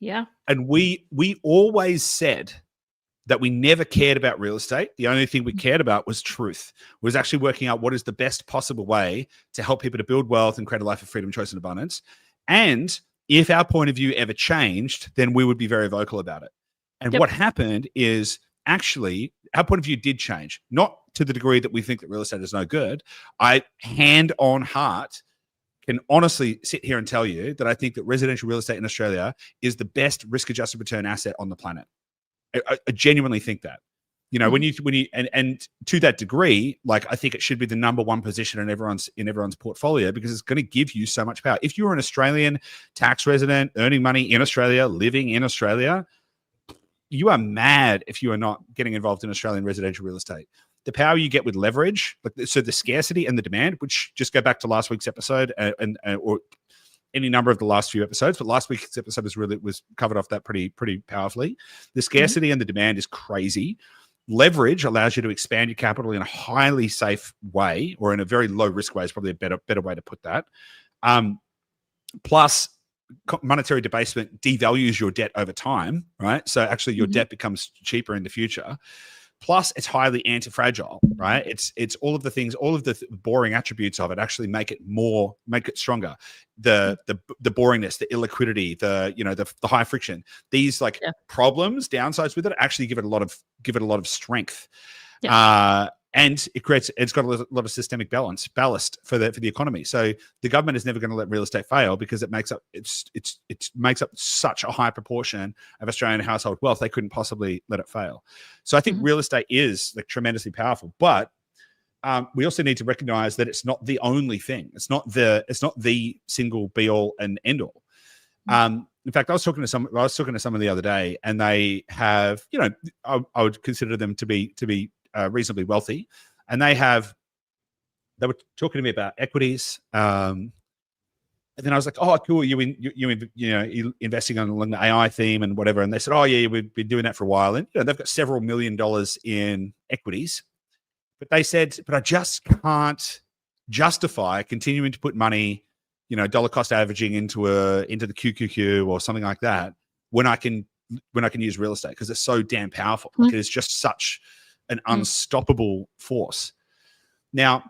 Yeah. And we always said that we never cared about real estate. The only thing we cared about was truth, was actually working out what is the best possible way to help people to build wealth and create a life of freedom, choice, and abundance. And if our point of view ever changed, then we would be very vocal about it. And what happened is actually our point of view did change, not to the degree that we think that real estate is no good. I, hand on heart, can honestly sit here and tell you that I think that residential real estate in Australia is the best risk-adjusted return asset on the planet. I genuinely think that. You know, when you and to that degree, like I think it should be the number one position in everyone's portfolio, because it's going to give you so much power. If you're an Australian tax resident earning money in Australia, living in Australia, you are mad if you are not getting involved in Australian residential real estate. The power you get with leverage, so the scarcity and the demand, which just go back to last week's episode or any number of the last few episodes, but last week's episode was covered off that pretty powerfully. The scarcity and the demand is crazy. Leverage allows you to expand your capital in a highly safe way, or in a very low risk way is probably a better way to put that. Plus, monetary debasement devalues your debt over time, right? So actually your debt becomes cheaper in the future. Plus, it's highly anti-fragile, right? It's all of the things, all of the boring attributes of it actually make it stronger. The boringness, the illiquidity, the high friction. These problems, downsides with it, actually give it a lot of strength. Yeah. And it's got a lot of systemic ballast for the economy. So the government is never going to let real estate fail, because it makes up such a high proportion of Australian household wealth. They couldn't possibly let it fail. So I think real estate is tremendously powerful, but we also need to recognize that it's not the only thing. It's not the single be all and end all. In fact, I was talking to someone the other day, and they have, I would consider them to be reasonably wealthy, and they were talking to me about equities. And then I was like, "Oh, cool! You investing along the AI theme and whatever." And they said, "Oh, yeah, we've been doing that for a while." And they've got several $1 million in equities, but they said, "But I just can't justify continuing to put money, dollar cost averaging into the QQQ or something like that when I can use real estate, because it's so damn powerful. Like, it's just such an unstoppable force." Now,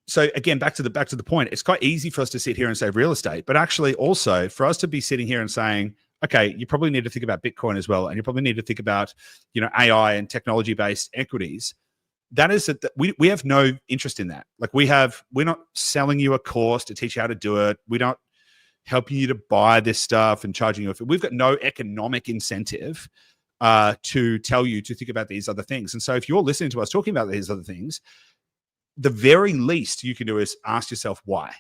so again, back to the point, it's quite easy for us to sit here and say real estate, but actually also for us to be sitting here and saying, okay, you probably need to think about Bitcoin as well, and you probably need to think about, AI and technology-based equities. That is that we have no interest in that. Like we're not selling you a course to teach you how to do it. We're not helping you to buy this stuff and charging you. We've got no economic incentive to tell you to think about these other things. And so if you're listening to us talking about these other things, the very least you can do is ask yourself why.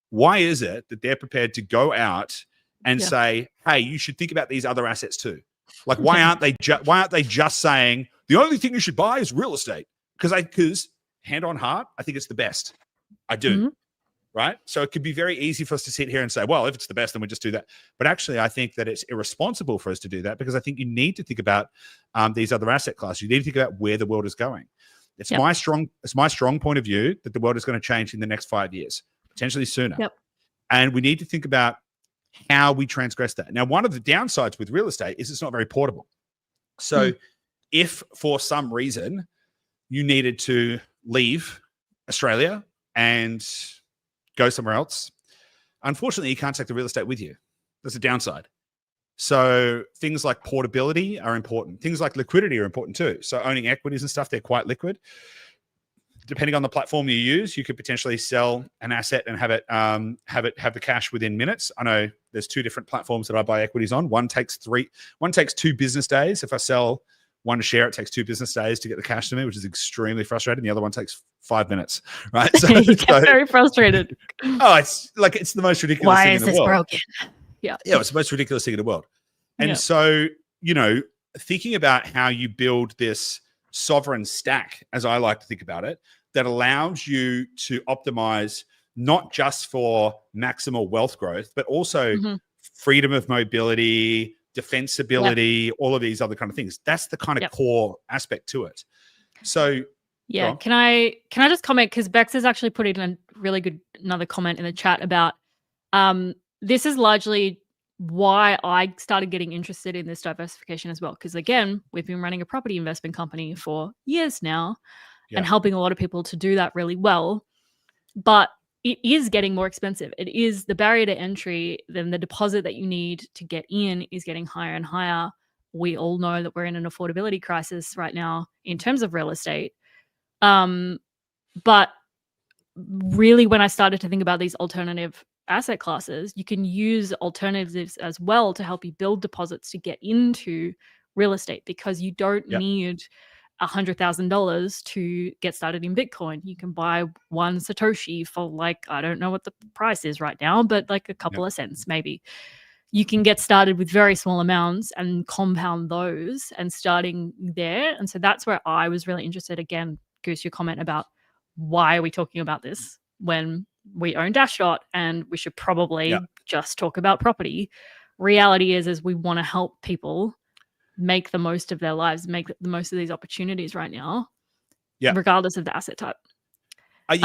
Why is it that they're prepared to go out and say, hey, you should think about these other assets too? Like, why aren't they just saying, the only thing you should buy is real estate because hand on heart, I think it's the best. I do. Mhm. Right. So it could be very easy for us to sit here and say, well, if it's the best, then we just do that. But actually, I think that it's irresponsible for us to do that because I think you need to think about these other asset classes. You need to think about where the world is going. It's my strong point of view that the world is going to change in the next 5 years, potentially sooner. Yep. And we need to think about how we transgress that. Now, one of the downsides with real estate is it's not very portable. So if for some reason you needed to leave Australia and go somewhere else, unfortunately, you can't take the real estate with you. That's a downside. So things like portability are important. Things like liquidity are important too. So owning equities and stuff, they're quite liquid. Depending on the platform you use, you could potentially sell an asset and have the cash within minutes. I know there's 2 different platforms that I buy equities on. One takes 2 business days. If I sell one share, it takes 2 business days to get the cash to me, which is extremely frustrating. The other one takes 5 minutes, right? So you get very frustrated. Oh, it's the most ridiculous thing in the world. Why is this broken? Yeah, it's the most ridiculous thing in the world. And so, thinking about how you build this sovereign stack, as I like to think about it, that allows you to optimize not just for maximal wealth growth, but also freedom of mobility, defensibility, all of these other kind of things. That's the kind of core aspect to it. So can I just comment, because Bex has actually put in a really good another comment in the chat about this is largely why I started getting interested in this diversification as well. Because again, we've been running a property investment company for years now and helping a lot of people to do that really well. But it is getting more expensive. It is the barrier to entry, then the deposit that you need to get in is getting higher and higher. We all know that we're in an affordability crisis right now in terms of real estate. But really, when I started to think about these alternative asset classes, you can use alternatives as well to help you build deposits to get into real estate, because you don't need $100,000 to get started in Bitcoin. You can buy 1 Satoshi for I don't know what the price is right now, but a couple of cents maybe. You can get started with very small amounts and compound those and starting there. And so that's where I was really interested. Again, Goose, your comment about why are we talking about this when we own Dashdot and we should probably just talk about property. Reality is we want to help people make the most of their lives, make the most of these opportunities right now, regardless of the asset type. But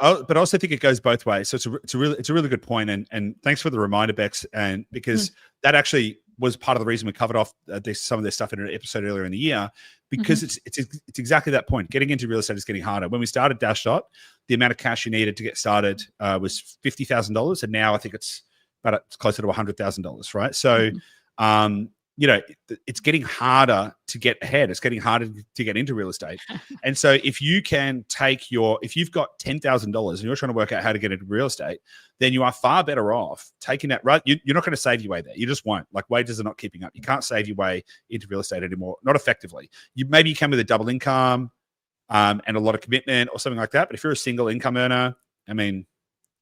I also think it goes both ways. So it's a really good point, and thanks for the reminder, Bex, and because that actually was part of the reason we covered off some of this stuff in an episode earlier in the year, because it's exactly that point. Getting into real estate is getting harder. When we started Dashdot, the amount of cash you needed to get started was $50,000, and now I think it's closer to $100,000, right? So, it's getting harder to get ahead. It's getting harder to get into real estate. And so if you can if you've got $10,000 and you're trying to work out how to get into real estate, then you are far better off taking that, right? You're not going to save your way there. You just won't. Wages are not keeping up. You can't save your way into real estate anymore, not effectively. Maybe you can with a double income and a lot of commitment or something like that. But if you're a single income earner,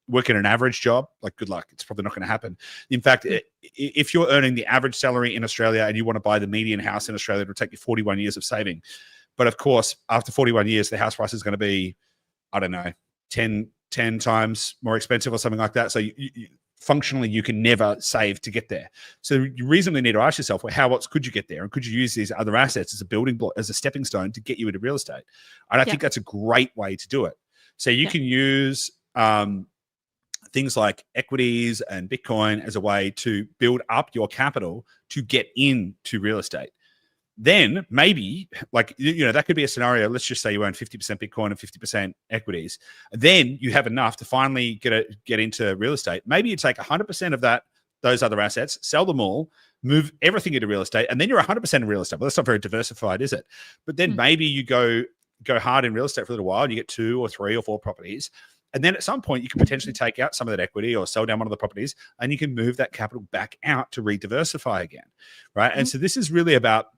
working an average job, good luck. It's probably not going to happen. In fact, if you're earning the average salary in Australia and you want to buy the median house in Australia, it'll take you 41 years of saving. But of course, after 41 years, the house price is going to be, I don't know, 10 times more expensive or something like that. So functionally, you can never save to get there. So you reasonably need to ask yourself, well, how else could you get there? And could you use these other assets as a building block, as a stepping stone to get you into real estate? And I think that's a great way to do it. So you can use things like equities and Bitcoin as a way to build up your capital to get into real estate. Then maybe that could be a scenario. Let's just say you own 50% Bitcoin and 50% equities. Then you have enough to finally get into real estate. Maybe you take 100% of those other assets, sell them all, move everything into real estate, and then you're 100% in real estate. Well, that's not very diversified, is it? But then maybe you go hard in real estate for a little while and you get 2 or 3 or 4 properties. And then at some point, you can potentially take out some of that equity or sell down one of the properties, and you can move that capital back out to re-diversify again, right? And so this is really about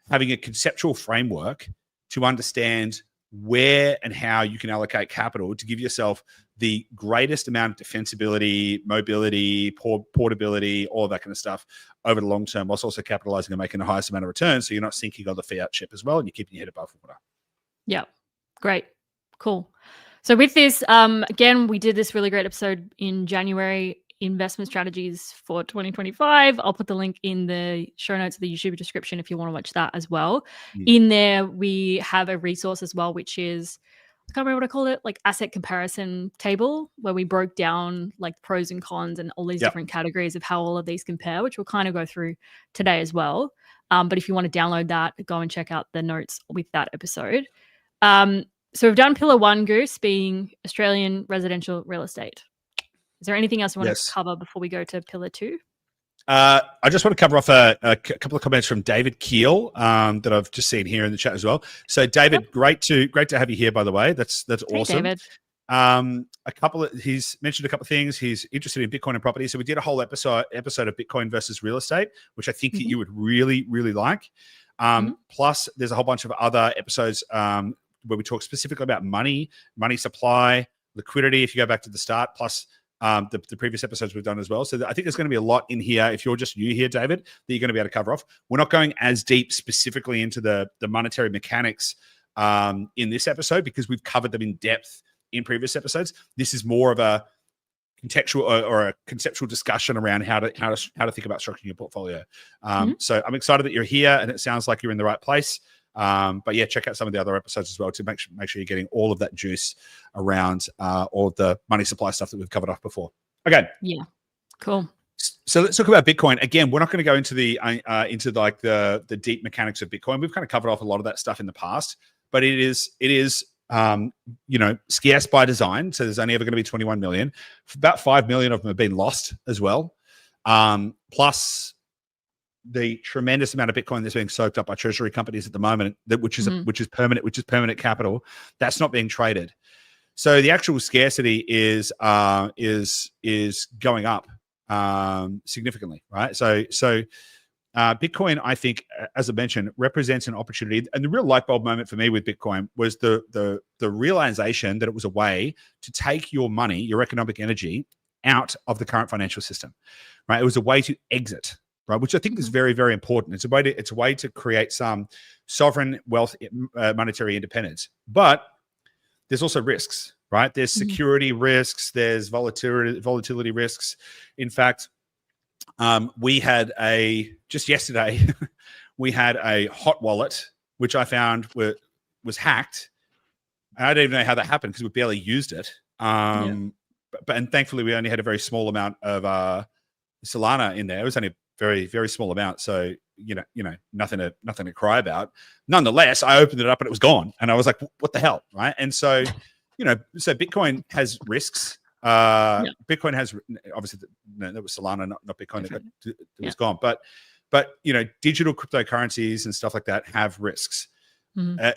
having a conceptual framework to understand where and how you can allocate capital to give yourself the greatest amount of defensibility, mobility, portability, all of that kind of stuff over the long term, whilst also capitalizing and making the highest amount of returns. So you're not sinking on the fiat ship as well, and you're keeping your head above water. Yeah. Great. Cool. So with this, again, we did this really great episode in January, investment strategies for 2025. I'll put the link in the show notes of the YouTube description if you want to watch that as well. In there, we have a resource as well, which is, I can't remember what I called it, like asset comparison table, where we broke down like pros and cons and all these different categories of how all of these compare, which we'll kind of go through today as well. But if you want to download that, go and check out the notes with that episode. So we've done pillar 1, Goose, being Australian residential real estate. Is there anything else you want to cover before we go to pillar 2? I just want to cover off a couple of comments from David Keel that I've just seen here in the chat as well. So David, great to have you here, by the way. That's awesome. David. He's mentioned a couple of things. He's interested in Bitcoin and property. So we did a whole episode of Bitcoin versus real estate, which I think that you would really, really like. Plus, there's a whole bunch of other episodes where we talk specifically about money supply, liquidity, if you go back to the start, plus the previous episodes we've done as well. So I think there's going to be a lot in here, if you're just new here, David, that you're going to be able to cover off. We're not going as deep specifically into the monetary mechanics in this episode because we've covered them in depth in previous episodes. This is more of a contextual or a conceptual discussion around how to think about structuring your portfolio. So I'm excited that you're here, and it sounds like you're in the right place. But yeah, check out some of the other episodes as well to make sure you're getting all of that juice around all of the money supply stuff that we've covered off before. Okay. Yeah. Cool. So let's talk about Bitcoin. Again, we're not going to go into the deep mechanics of Bitcoin. We've kind of covered off a lot of that stuff in the past, but it is scarce by design. So there's only ever going to be 21 million. About 5 million of them have been lost as well. Plus the tremendous amount of Bitcoin that's being soaked up by treasury companies at the moment, which is permanent capital, that's not being traded. So the actual scarcity is going up significantly, right? So Bitcoin, I think, as I mentioned, represents an opportunity. And the real light bulb moment for me with Bitcoin was the realization that it was a way to take your money, your economic energy, out of the current financial system, right? It was a way to exit, right? Which I think is very, very important. It's a way to create some sovereign wealth, monetary independence. But there's also risks, right? There's security risks. There's volatility risks. In fact, we had just yesterday, we had a hot wallet, which I found was hacked. I don't even know how that happened because we barely used it. And thankfully we only had a very small amount of Solana in there. It was only a very, very small amount. So, nothing to cry about. Nonetheless, I opened it up and it was gone. And I was like, what the hell? Right. And so, so Bitcoin has risks. Bitcoin has, obviously, that was Solana, not Bitcoin. That was gone. But digital cryptocurrencies and stuff like that have risks. The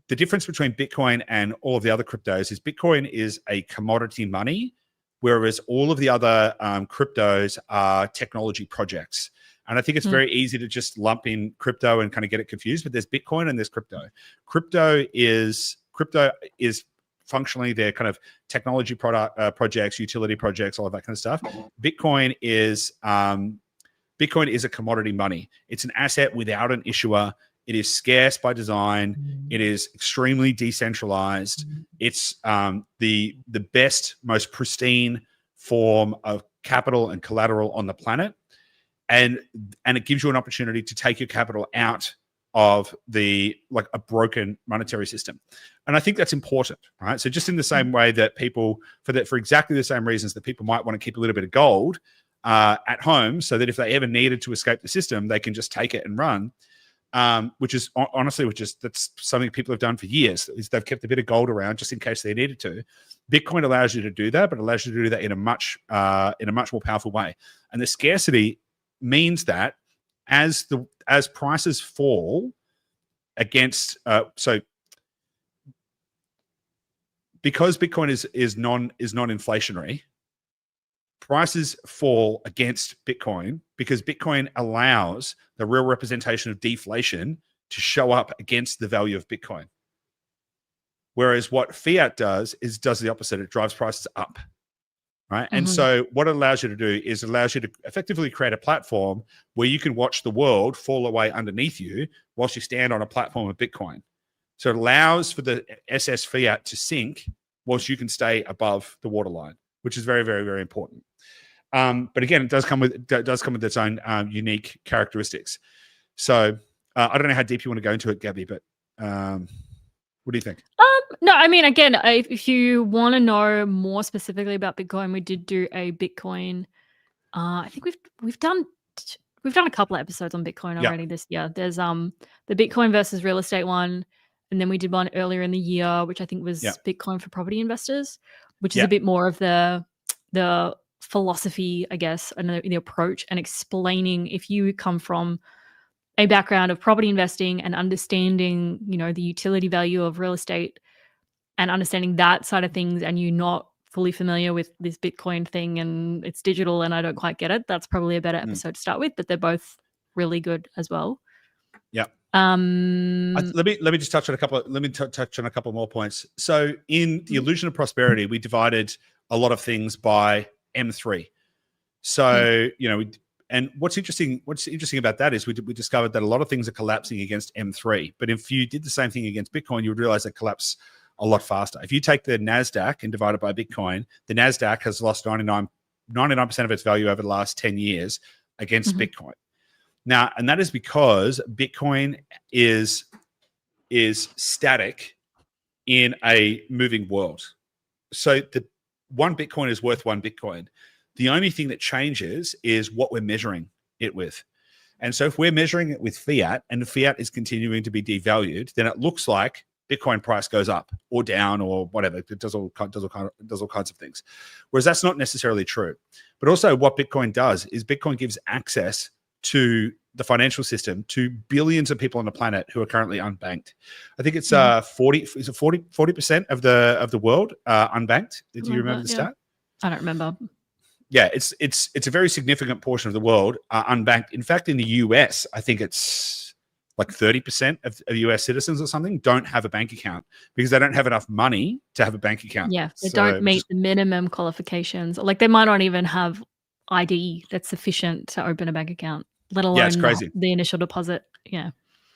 difference between Bitcoin and all of the other cryptos is Bitcoin is a commodity money, whereas all of the other cryptos are technology projects. And I think it's very easy to just lump in crypto and kind of get it confused, but there's Bitcoin and there's crypto. Crypto is functionally they're kind of technology projects, utility projects, all of that kind of stuff. Bitcoin is a commodity money. It's an asset without an issuer. It is scarce by design. It is extremely decentralized. It's the best, most pristine form of capital and collateral on the planet. And it gives you an opportunity to take your capital out of a broken monetary system. And I think that's important, right? So just in the same way that people, for exactly the same reasons that people might want to keep a little bit of gold at home so that if they ever needed to escape the system, they can just take it and run, that's something people have done for years, is they've kept a bit of gold around just in case they needed to. Bitcoin allows you to do that, but allows you to do that in a much more powerful way. And the scarcity means that as prices fall against because Bitcoin is non-inflationary, prices fall against Bitcoin because Bitcoin allows the real representation of deflation to show up against the value of Bitcoin. Whereas what fiat does the opposite. It drives prices up. Right. And Mhm. so what it allows you to do is it allows you to effectively create a platform where you can watch the world fall away underneath you whilst you stand on a platform of Bitcoin. So it allows for the SS fiat to sink whilst you can stay above the waterline, which is very, very, very important. But again, it does come with its own unique characteristics. So I don't know how deep you want to go into it, Gabby, but what do you think? No, I mean, again, if you want to know more specifically about Bitcoin, we did do a Bitcoin. I think we've done a couple of episodes on Bitcoin already this year. There's the Bitcoin versus real estate one, and then we did one earlier in the year, which I think was Bitcoin for property investors, which is a bit more of the philosophy, I guess, and the approach, and explaining if you come from a background of property investing and understanding, the utility value of real estate and understanding that side of things, and you're not fully familiar with this Bitcoin thing and it's digital and I don't quite get it, that's probably a better episode to start with, but they're both really good as well. Yeah. Let me just touch on a couple. Touch on a couple more points. So in the illusion of prosperity, we divided a lot of things by M3. So and what's interesting about that is we discovered that a lot of things are collapsing against M3. But if you did the same thing against Bitcoin, you would realize it collapse a lot faster. If you take the NASDAQ and divide it by Bitcoin, the NASDAQ has lost 99% of its value over the last 10 years against Bitcoin. Now, and that is because Bitcoin is static in a moving world. So the one Bitcoin is worth one Bitcoin. The only thing that changes is what we're measuring it with. And so if we're measuring it with fiat and the fiat is continuing to be devalued, then it looks like Bitcoin price goes up or down or whatever. It does all kinds of things. Whereas that's not necessarily true. But also what Bitcoin does is Bitcoin gives access to the financial system to billions of people on the planet who are currently unbanked. I think it's 40% of the world unbanked. Do you remember the stat? I don't remember. Yeah, it's a very significant portion of the world unbanked. In fact, in the US, I think it's like 30% of US citizens or something don't have a bank account because they don't have enough money to have a bank account. Yeah, they don't meet the minimum qualifications. Like they might not even have ID that's sufficient to open a bank account, let alone it's crazy. The initial deposit. Yeah,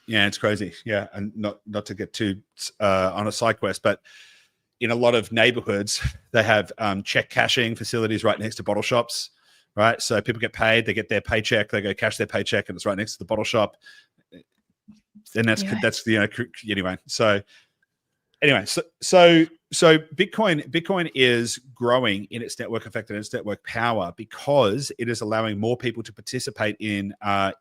it's crazy. Yeah, and not to get too on a side quest, but in a lot of neighborhoods, they have check cashing facilities right next to bottle shops, right? So people get paid, they get their paycheck, they go cash their paycheck, and it's right next to the bottle shop. And that's anyway. So Bitcoin is growing in its network effect and its network power because it is allowing more people to participate in a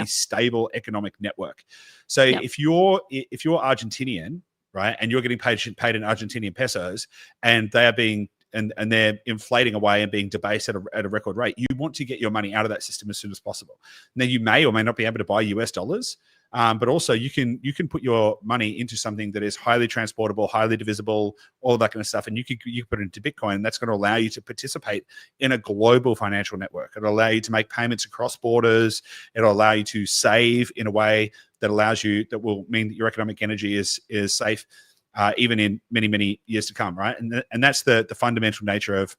stable economic network. So if you're Argentinian, right, and you're getting paid in Argentinian pesos, and they are being and they're inflating away and being debased at a record rate, you want to get your money out of that system as soon as possible. Now you may or may not be able to buy US dollars. But also you can put your money into something that is highly transportable, highly divisible, all that kind of stuff. And you can put it into Bitcoin, and that's going to allow you to participate in a global financial network. It'll allow you to make payments across borders. It'll allow you to save in a way that will mean that your economic energy is safe. Even in many, many years to come, right? And that's the fundamental nature of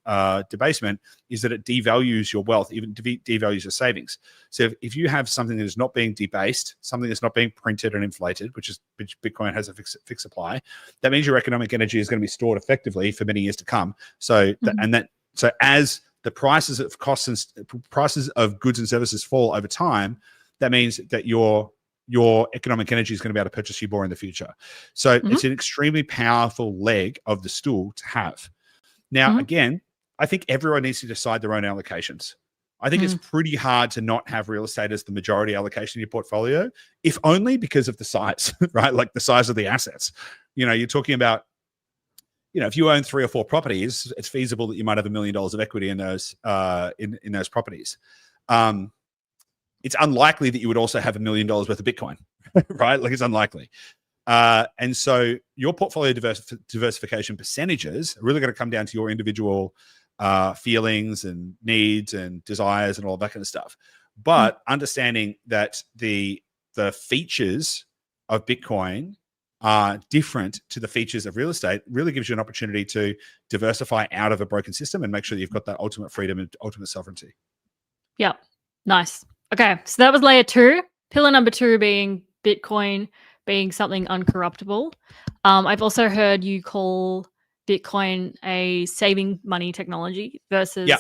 debasement, is that it devalues your wealth, even devalues your savings. So if you have something that is not being debased, something that's not being printed and inflated, which Bitcoin has a fixed supply, that means your economic energy is going to be stored effectively for many years to come. So so as the prices of prices of goods and services fall over time, that means that your economic energy is going to be able to purchase you more in the future. So it's an extremely powerful leg of the stool to have. Now, again, I think everyone needs to decide their own allocations. I think it's pretty hard to not have real estate as the majority allocation in your portfolio, if only because of the size, right? Like the size of the assets. You're talking about, if you own 3 or 4 properties, it's feasible that you might have $1 million of equity in those in those properties. It's unlikely that you would also have $1 million worth of Bitcoin, right? Like it's unlikely. And so your portfolio diversification percentages are really going to come down to your individual feelings and needs and desires and all that kind of stuff. But understanding that the features of Bitcoin are different to the features of real estate really gives you an opportunity to diversify out of a broken system and make sure you've got that ultimate freedom and ultimate sovereignty. Yep. Nice. Okay. So that was layer 2. Pillar number 2 being Bitcoin being something uncorruptible. I've also heard you call Bitcoin a saving money technology versus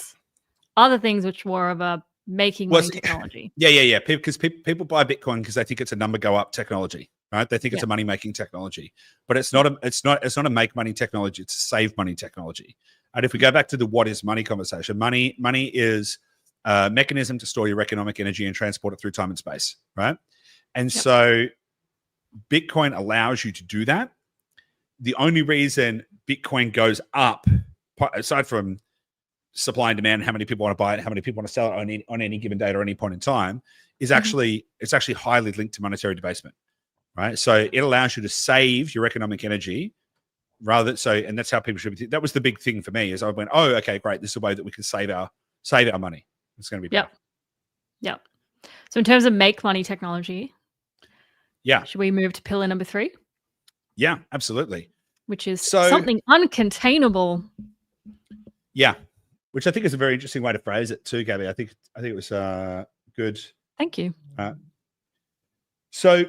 other things which more of a making money technology. Yeah. Because people buy Bitcoin because they think it's a number go up technology, right? They think it's a money making technology, but it's not a make money technology. It's a save money technology. And if we go back to the what is money conversation, money is a mechanism to store your economic energy and transport it through time and space, right? And so Bitcoin allows you to do that. The only reason Bitcoin goes up, aside from supply and demand, how many people want to buy it, how many people want to sell it on any given date or any point in time, is actually it's actually highly linked to monetary debasement, right? So it allows you to save your economic energy and that's how people should be. That was the big thing for me, is I went, oh, okay, great, this is a way that we can save our money. It's going to be better. Yep. So in terms of make money technology, should we move to pillar number 3? Yeah, absolutely. Which is something uncontainable. Yeah. Which I think is a very interesting way to phrase it too, Gabby. I think it was good. Thank you. So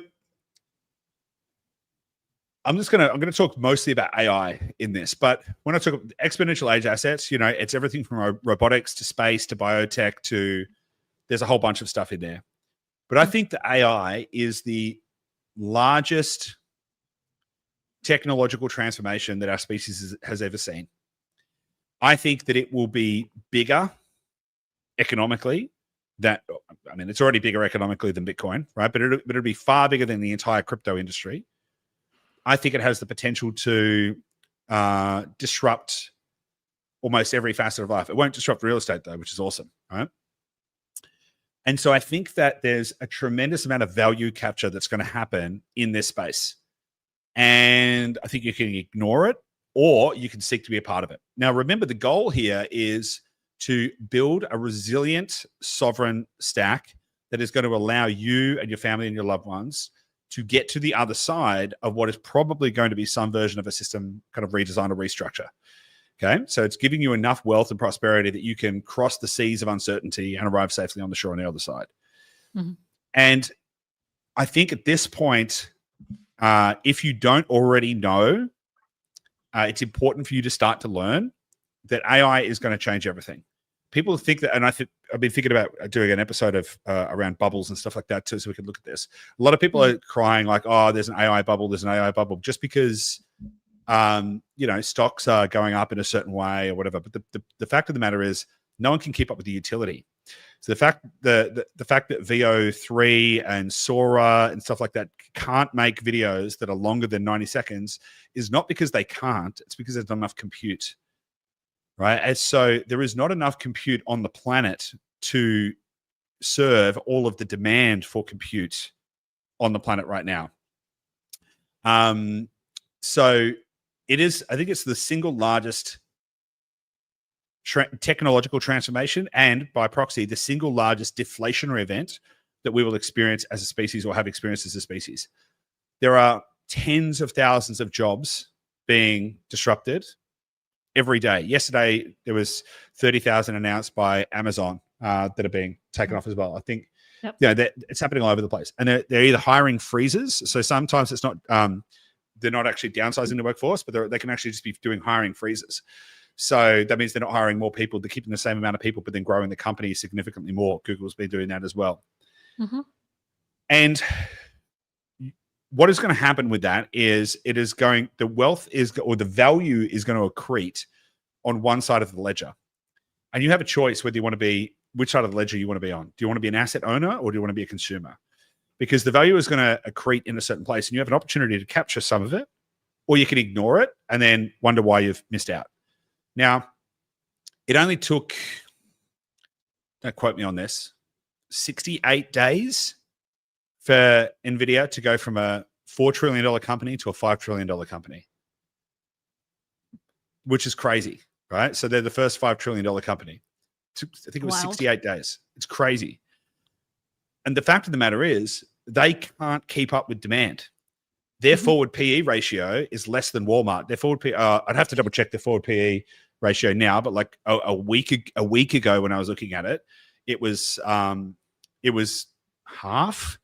I'm going to talk mostly about AI in this, but when I talk exponential age assets, it's everything from robotics to space to biotech to there's a whole bunch of stuff in there. But I think that AI is the largest technological transformation that our species has ever seen. I think that it will be bigger economically. It's already bigger economically than Bitcoin, right? But it'll be far bigger than the entire crypto industry. I think it has the potential to disrupt almost every facet of life. It won't disrupt real estate though, which is awesome, right? And so I think that there's a tremendous amount of value capture that's going to happen in this space. And I think you can ignore it, or you can seek to be a part of it. Now, remember, the goal here is to build a resilient, sovereign stack that is going to allow you and your family and your loved ones to get to the other side of what is probably going to be some version of a system kind of redesign or restructure. Okay, so it's giving you enough wealth and prosperity that you can cross the seas of uncertainty and arrive safely on the shore on the other side. And I think at this point, if you don't already know, it's important for you to start to learn that AI is going to change everything. People think that, and I've been thinking about doing an episode of around bubbles and stuff like that too, so we can look at this. A lot of people are crying like, "Oh, there's an AI bubble. There's an AI bubble," just because stocks are going up in a certain way or whatever. But the fact of the matter is, no one can keep up with the utility. So the fact that VO3 and Sora and stuff like that can't make videos that are longer than 90 seconds is not because they can't. It's because there's not enough compute, right? And so there is not enough compute on the planet to serve all of the demand for compute on the planet right now. So it is, I think it's the single largest technological transformation, and by proxy, the single largest deflationary event that we will experience as a species or have experienced as a species. There are tens of thousands of jobs being disrupted every day. Yesterday, there was 30,000 announced by Amazon that are being taken off as well. I think it's happening all over the place. And they're either hiring freezes. So sometimes it's not, they're not actually downsizing the workforce, but they can actually just be doing hiring freezes. So that means they're not hiring more people. They're keeping the same amount of people, but then growing the company significantly more. Google's been doing that as well. And what is going to happen with that is the wealth is, or the value is going to accrete on one side of the ledger. And you have a choice whether you want to be, which side of the ledger you want to be on. Do you want to be an asset owner or do you want to be a consumer? Because the value is going to accrete in a certain place and you have an opportunity to capture some of it, or you can ignore it and then wonder why you've missed out. Now, it only took, don't quote me on this, 68 days for NVIDIA to go from a $4 trillion company to a $5 trillion company, which is crazy, right? So they're the first $5 trillion company. I think it was 68 days. It's crazy. And the fact of the matter is, they can't keep up with demand. their forward PE ratio is less than Walmart. Their forward PE, I'd have to double check the forward PE ratio now, but like a week ago when I was looking at it, it was half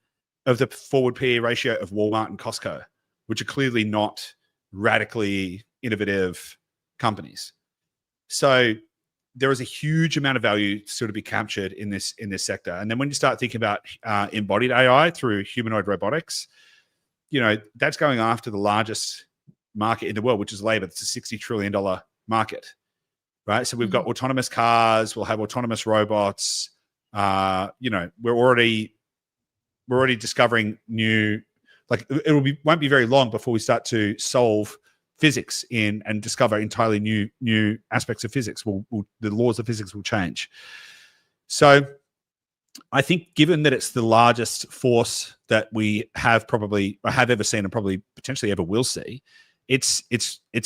of the forward PE ratio of Walmart and Costco, which are clearly not radically innovative companies. So there is a huge amount of value still to be captured in this sector. And then when you start thinking about embodied AI through humanoid robotics, that's going after the largest market in the world, which is labor. It's a $60 trillion market, right? So we've got autonomous cars, we'll have autonomous robots. We're already discovering new, like won't be very long before we start to solve physics and discover entirely new aspects of physics. The laws of physics will change. So I think given that it's the largest force that we have ever seen and probably potentially ever will see, it's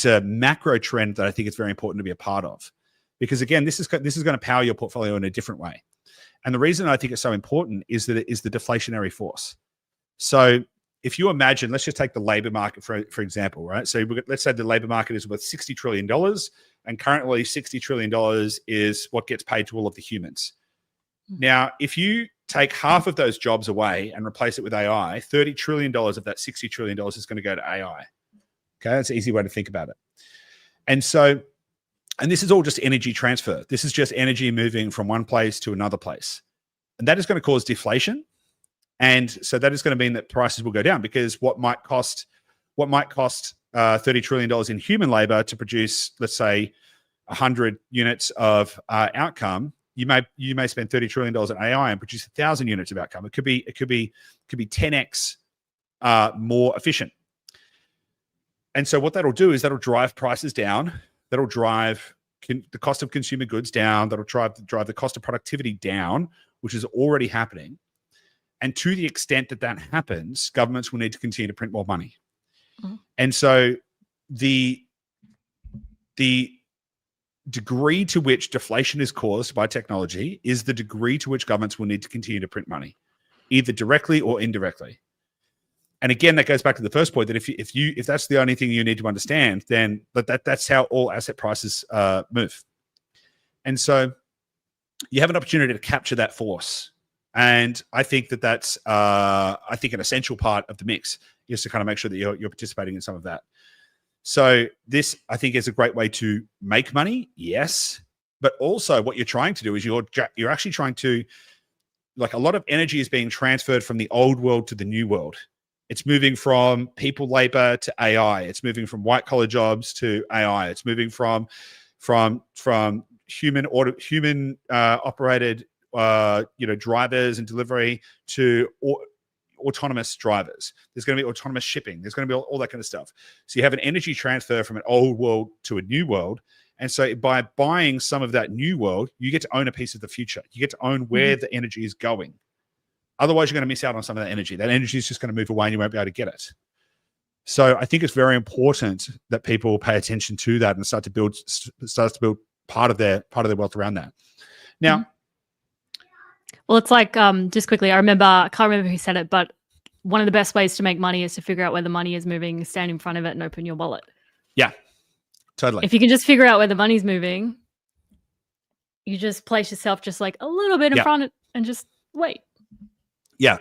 a macro trend that I think it's very important to be a part of, because again, this is going to power your portfolio in a different way. And the reason I think it's so important is that it is the deflationary force. So if you imagine, let's just take the labor market for example, right? So let's say the labor market is worth $60 trillion, and currently $60 trillion is what gets paid to all of the humans. Now, if you take half of those jobs away and replace it with AI, $30 trillion of that $60 trillion is going to go to AI. Okay, that's an easy way to think about it. And this is all just energy transfer. This is just energy moving from one place to another place. And that is going to cause deflation. And so that is going to mean that prices will go down, because what might cost $30 trillion in human labor to produce, let's say, 100 units of outcome, you may spend $30 trillion in AI and produce 1,000 units of outcome. It could be 10x more efficient. And so what that'll do is that'll drive prices down. That'll drive the cost of consumer goods down. That'll drive the cost of productivity down, which is already happening. And to the extent that happens, governments will need to continue to print more money. And so the degree to which deflation is caused by technology is the degree to which governments will need to continue to print money, either directly or indirectly. And again, that goes back to the first point, that if that's the only thing you need to understand, then that's how all asset prices move. And so you have an opportunity to capture that force. And I think that's an essential part of the mix is to kind of make sure that you're participating in some of that. So this, I think, is a great way to make money, yes, but also what you're trying to do is you're actually trying to, like, a lot of energy is being transferred from the old world to the new world. It's moving from people labor to AI. It's moving from white collar jobs to AI. It's moving from human operated drivers and delivery to autonomous drivers. There's going to be autonomous shipping. There's going to be all that kind of stuff. So you have an energy transfer from an old world to a new world. And so by buying some of that new world, you get to own a piece of the future. You get to own where the energy is going. Otherwise, you're going to miss out on some of that energy. That energy is just going to move away and you won't be able to get it. So I think it's very important that people pay attention to that and starts to build part of their wealth around that. Now, well, it's like, just quickly, I can't remember who said it, but one of the best ways to make money is to figure out where the money is moving, stand in front of it and open your wallet. Yeah, totally. If you can just figure out where the money's moving, you just place yourself just like a little bit in front and just wait. Yeah.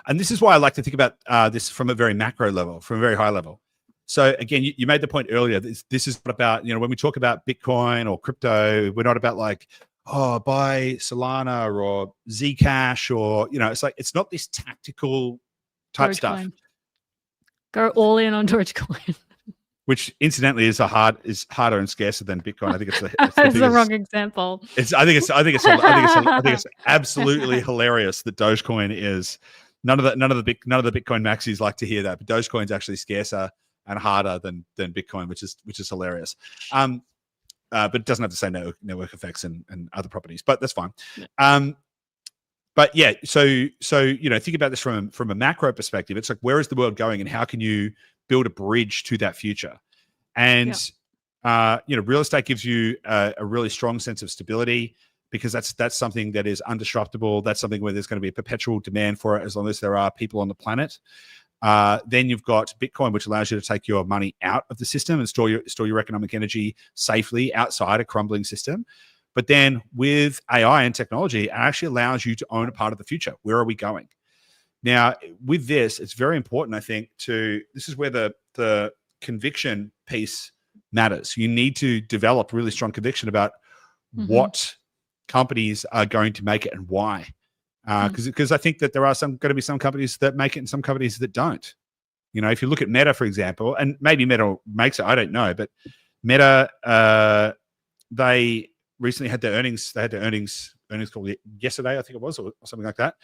And this is why I like to think about this from a very macro level, from a very high level. So again, you made the point earlier, this is not about, when we talk about Bitcoin or crypto, we're not about like, buy Solana or Zcash or, it's like, it's not this tactical type stuff. Go all in on Dogecoin. Which incidentally is harder and scarcer than Bitcoin. I think it's the wrong example. I think it's absolutely hilarious that Dogecoin is none of the Bitcoin maxis like to hear that, but Dogecoin is actually scarcer and harder than Bitcoin, which is hilarious. But it doesn't have the same network effects and other properties, but that's fine. Yeah. But yeah, so think about this from a macro perspective. It's like, where is the world going, and how can you build a bridge to that future? And real estate gives you a really strong sense of stability, because that's something that is undisruptable. That's something where there's going to be a perpetual demand for it as long as there are people on the planet. Then you've got Bitcoin, which allows you to take your money out of the system and store your economic energy safely outside a crumbling system. But then with AI and technology, it actually allows you to own a part of the future. Where are we going? Now, with this, it's very important, I think, this is where the conviction piece matters. You need to develop really strong conviction about what companies are going to make it and why. Because I think that there are going to be some companies that make it and some companies that don't. You know, if you look at Meta, for example, and maybe Meta makes it, I don't know, but Meta, they recently had their earnings. They had their earnings call yesterday, I think it was, or something like that.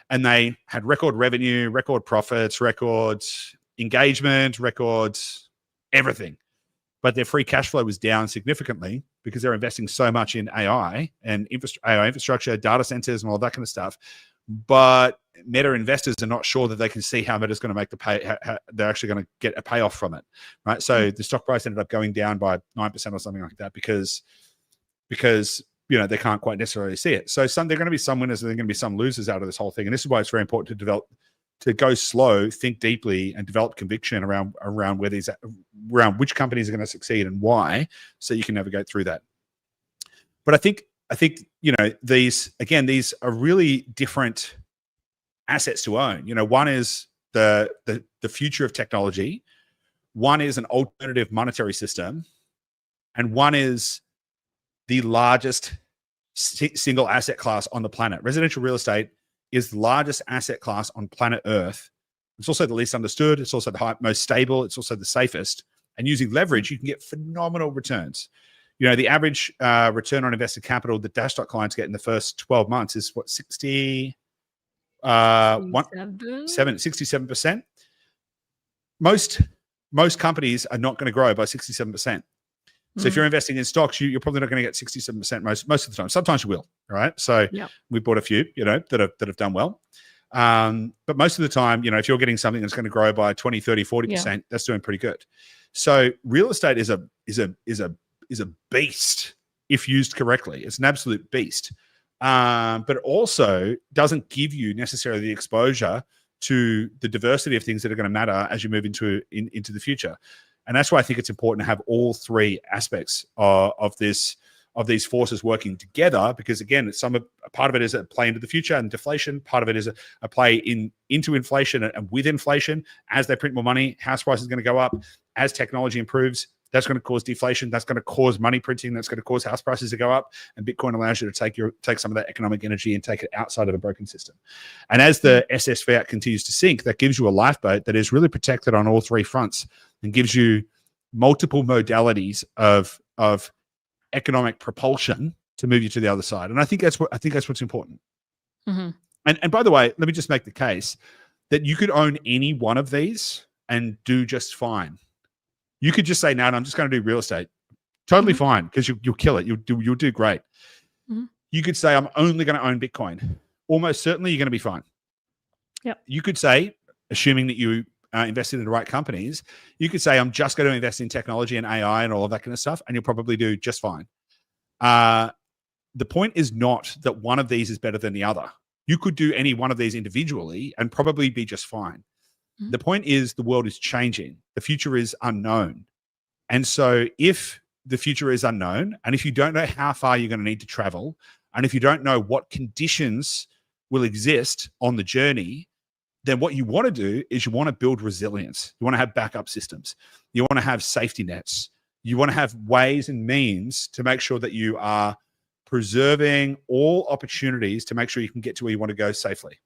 And they had record revenue, record profits, records engagement, records everything. But their free cash flow was down significantly because they're investing so much in AI and AI infrastructure, data centers, and all that kind of stuff. But Meta investors are not sure that they can see how Meta's going to make how they're actually going to get a payoff from it, right? So the stock price ended up going down by 9% or something like that because you know they can't quite necessarily see it. So there are going to be some winners and there are going to be some losers out of this whole thing. And this is why it's very important to go slow, think deeply, and develop conviction around which companies are going to succeed and why, so you can navigate through that. But I think you know these are really different assets to own. You know, one is the future of technology, one is an alternative monetary system, and one is the largest single asset class on the planet. Residential real estate is the largest asset class on planet Earth. It's also the least understood. It's also the most stable. It's also the safest. And using leverage, you can get phenomenal returns. You know, the average return on invested capital that Dashdot clients get in the first 12 months is what, 67%. Most companies are not going to grow by 67%. So if you're investing in stocks, you're probably not going to get 67% most of the time. Sometimes you will, all right? So we bought a few, you know, that have done well. But most of the time, you know, if you're getting something that's going to grow by 20, 30, 40%, that's doing pretty good. So real estate is a beast if used correctly. It's an absolute beast. But it also doesn't give you necessarily the exposure to the diversity of things that are going to matter as you move into the future. And that's why I think it's important to have all three aspects of these forces working together, because again, a part of it is a play into the future and deflation. Part of it is a play into inflation and with inflation. As they print more money, house prices are going to go up. As technology improves, that's going to cause deflation. That's going to cause money printing. That's going to cause house prices to go up. And Bitcoin allows you to take some of that economic energy and take it outside of a broken system. And as the SS Fiat continues to sink, that gives you a lifeboat that is really protected on all three fronts and gives you multiple modalities of economic propulsion to move you to the other side. And I think that's what's important. And by the way, let me just make the case that you could own any one of these and do just fine. You could just say, no, I'm just going to do real estate. Totally fine, because you'll kill it. You'll do great. You could say, I'm only going to own Bitcoin. Almost certainly you're going to be fine. You could say, assuming that you invested in the right companies, you could say, I'm just going to invest in technology and AI and all of that kind of stuff, and you'll probably do just fine. The point is not that one of these is better than the other. You could do any one of these individually and probably be just fine. The point is the world is changing. The future is unknown. And so if the future is unknown, and if you don't know how far you're going to need to travel, and if you don't know what conditions will exist on the journey, then what you want to do is you want to build resilience. You want to have backup systems. You want to have safety nets. You want to have ways and means to make sure that you are preserving all opportunities to make sure you can get to where you want to go safely.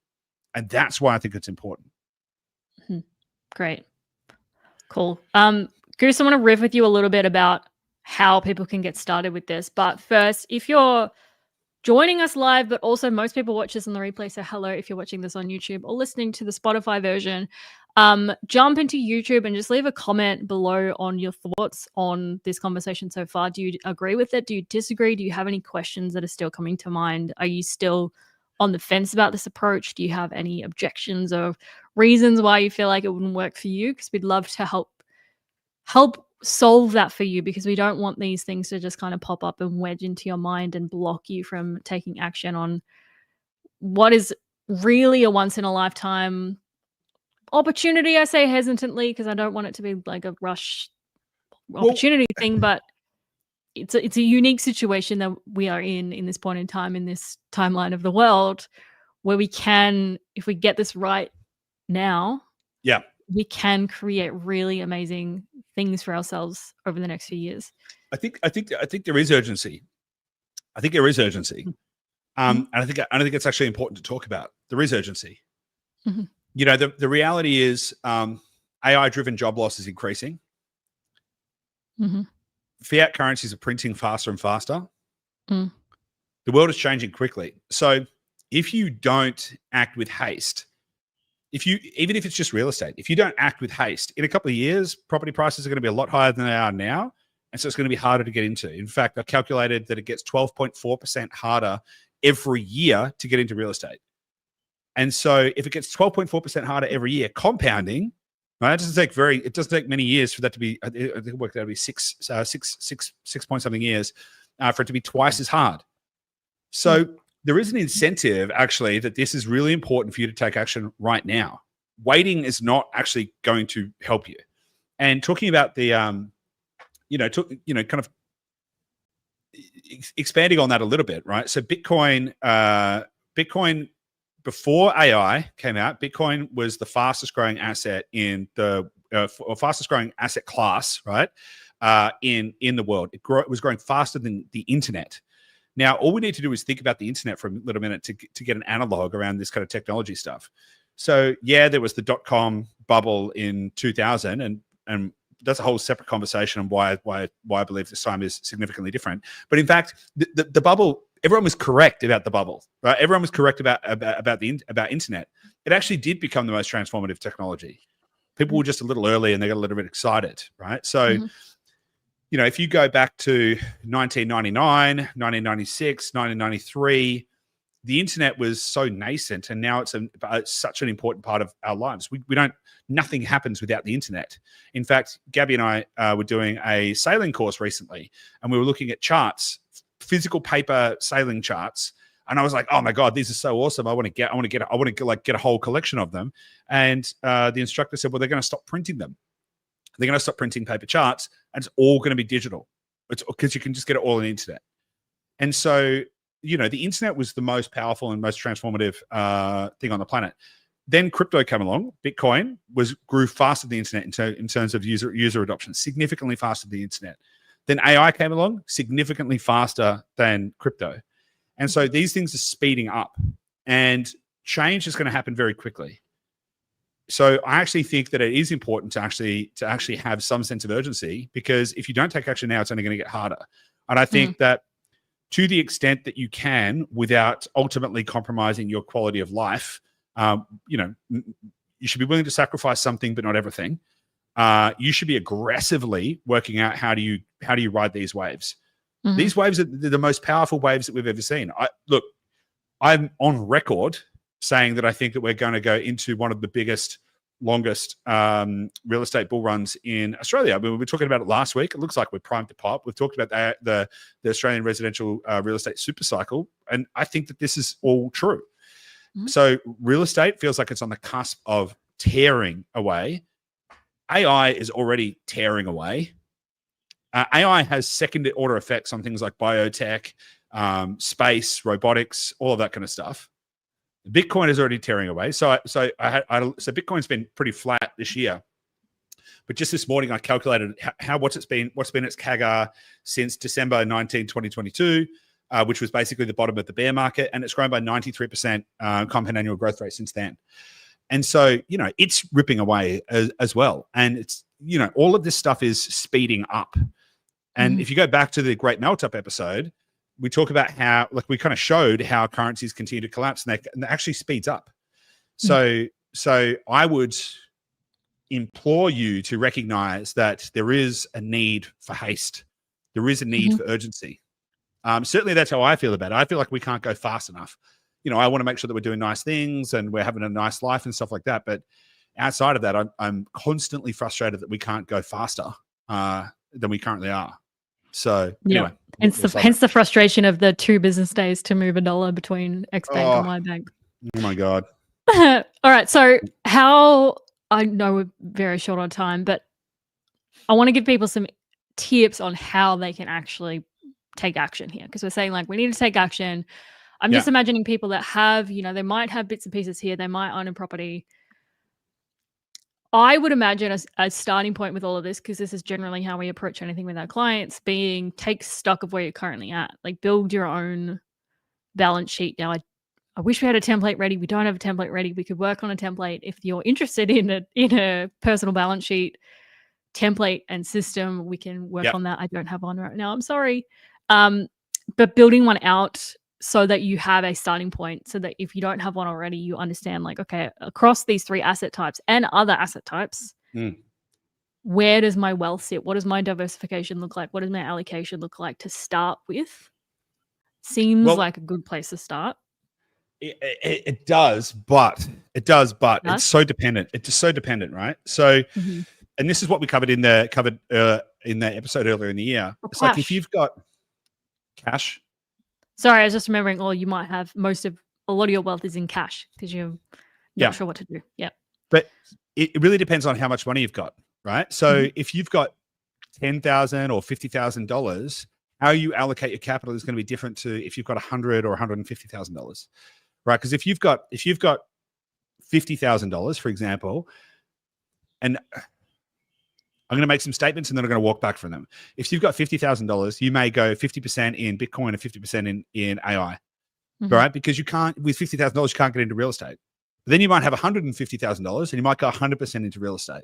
And that's why I think it's important. Great. Cool. Goose, I want to riff with you a little bit about how people can get started with this. But first, if you're joining us live, but also most people watch this on the replay, so hello if you're watching this on YouTube or listening to the Spotify version, jump into YouTube and just leave a comment below on your thoughts on this conversation so far. Do you agree with it? Do you disagree? Do you have any questions that are still coming to mind? Are you still on the fence about this approach? Do you have any objections or reasons why you feel like it wouldn't work for you? Because we'd love to help solve that for you, because we don't want these things to just kind of pop up and wedge into your mind and block you from taking action on what is really a once in a lifetime opportunity. I say hesitantly because I don't want it to be like a rush opportunity thing, but it's a unique situation that we are in this point in time, in this timeline of the world, where we can, if we get this right now, we can create really amazing things for ourselves over the next few years. I think there is urgency. I think there is urgency. And I think it's actually important to talk about. There is urgency. You know, the reality is AI-driven job loss is increasing. Fiat currencies are printing faster and faster. The world is changing quickly. So if you don't act with haste, even if it's just real estate, if you don't act with haste, in a couple of years, property prices are going to be a lot higher than they are now. And so it's going to be harder to get into. In fact, I calculated that it gets 12.4% harder every year to get into real estate. And so if it gets 12.4% harder every year, compounding, right, it doesn't take many years for that to be, I think it worked out to be six point something years for it to be twice as hard. So there is an incentive actually that this is really important for you to take action right now. Waiting is not actually going to help you. And talking about the, kind of expanding on that a little bit, right? So Bitcoin before AI came out, Bitcoin was the fastest growing asset in the fastest growing asset class, right? In the world, it was growing faster than the internet. Now, all we need to do is think about the internet for a little minute to get an analog around this kind of technology stuff. So yeah, there was the .com bubble in 2000, and that's a whole separate conversation on why I believe this time is significantly different. But in fact, the bubble, everyone was correct about the bubble, right? Everyone was correct about internet. It actually did become the most transformative technology. People were just a little early and they got a little bit excited, right? So, you know, if you go back to 1999, 1996, 1993, the internet was so nascent, and now it's such an important part of our lives. Nothing happens without the internet. In fact, Gabby and I were doing a sailing course recently, and we were looking at charts, physical paper sailing charts. And I was like, oh my God, these are so awesome. I want to get a whole collection of them. And the instructor said, well, they're going to stop printing them. They're going to stop printing paper charts, and it's all going to be digital. It's because you can just get it all on the internet. And so, you know, the internet was the most powerful and most transformative thing on the planet. Then crypto came along. Bitcoin grew faster than the internet in terms of user adoption, significantly faster than the internet. Then AI came along, significantly faster than crypto. And so these things are speeding up, and change is going to happen very quickly. So I actually think that it is important to actually have some sense of urgency, because if you don't take action now, it's only going to get harder. And I think that to the extent that you can, without ultimately compromising your quality of life, you know, you should be willing to sacrifice something, but not everything. You should be aggressively working out how do you ride these waves. These waves are the most powerful waves that we've ever seen. I'm on record saying that I think that we're going to go into one of the biggest, longest real estate bull runs in Australia. I mean, we were talking about it last week. It looks like we're primed to pop. We've talked about the Australian residential real estate super cycle, and I think that this is all true. So real estate feels like it's on the cusp of tearing away. AI is already tearing away. AI has second order effects on things like biotech, space, robotics, all of that kind of stuff. Bitcoin is already tearing away. So Bitcoin's been pretty flat this year. But just this morning, I calculated what's been its CAGR since December 19, 2022, which was basically the bottom of the bear market, and it's grown by 93% compound annual growth rate since then. And so, you know, it's ripping away as well. And it's, you know, all of this stuff is speeding up. And if you go back to the Great Melt-Up episode, we talk about how, like, we kind of showed how currencies continue to collapse, and it actually speeds up. So I would implore you to recognize that there is a need for haste. There is a need for urgency. Certainly that's how I feel about it. I feel like we can't go fast enough. You know, I want to make sure that we're doing nice things and we're having a nice life and stuff like that. But outside of that, I'm constantly frustrated that we can't go faster than we currently are. So anyway. Hence the frustration of the 2 business days to move $1 between X bank and Y bank. Oh my God. All right. So how I know we're very short on time, but I want to give people some tips on how they can actually take action here, because we're saying like we need to take action. I'm just imagining people that have, they might have bits and pieces here. They might own a property. I would imagine a starting point with all of this, because this is generally how we approach anything with our clients, being take stock of where you're currently at. Like build your own balance sheet. Now, I wish we had a template ready. We don't have a template ready. We could work on a template. If you're interested in a personal balance sheet template and system, we can work on that. I don't have one right now. I'm sorry. But building one out so that you have a starting point, so that if you don't have one already, you understand like, okay, across these 3 asset types and other asset types, where does my wealth sit? What does my diversification look like? What does my allocation look like to start with? Seems like a good place to start. It does, but it's so dependent. It's just so dependent, right? So, and this is what we covered in the episode earlier in the year. It's like if you've got cash. Sorry, I was just remembering. You might have a lot of your wealth is in cash because you're not sure what to do. Yeah, but it really depends on how much money you've got, right? So if you've got $10,000 or $50,000, how you allocate your capital is going to be different to if you've got $100,000 or $150,000, right? Because if you've got $50,000, for example, and I'm going to make some statements and then I'm going to walk back from them. If you've got $50,000, you may go 50% in Bitcoin and 50% in AI, right? Because you can't, with $50,000, you can't get into real estate. But then you might have $150,000 and you might go 100% into real estate.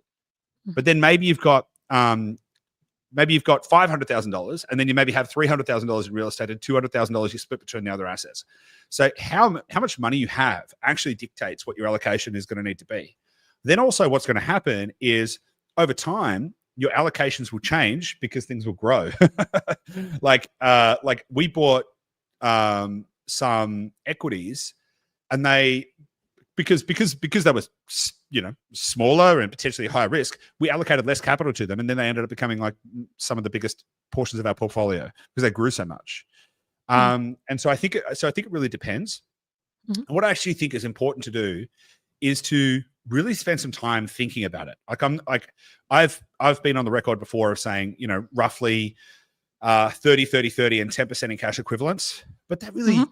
But then maybe you've got $500,000 and then you maybe have $300,000 in real estate and $200,000 you split between the other assets. So how much money you have actually dictates what your allocation is going to need to be. Then also what's going to happen is over time, your allocations will change because things will grow. like we bought some equities, and they because they were smaller and potentially higher risk, we allocated less capital to them, and then they ended up becoming like some of the biggest portions of our portfolio because they grew so much. And so I think it really depends. And what I actually think is important to do is to really spend some time thinking about it. I've been on the record before of saying, roughly 30, 30, 30 and 10% in cash equivalents. But that really,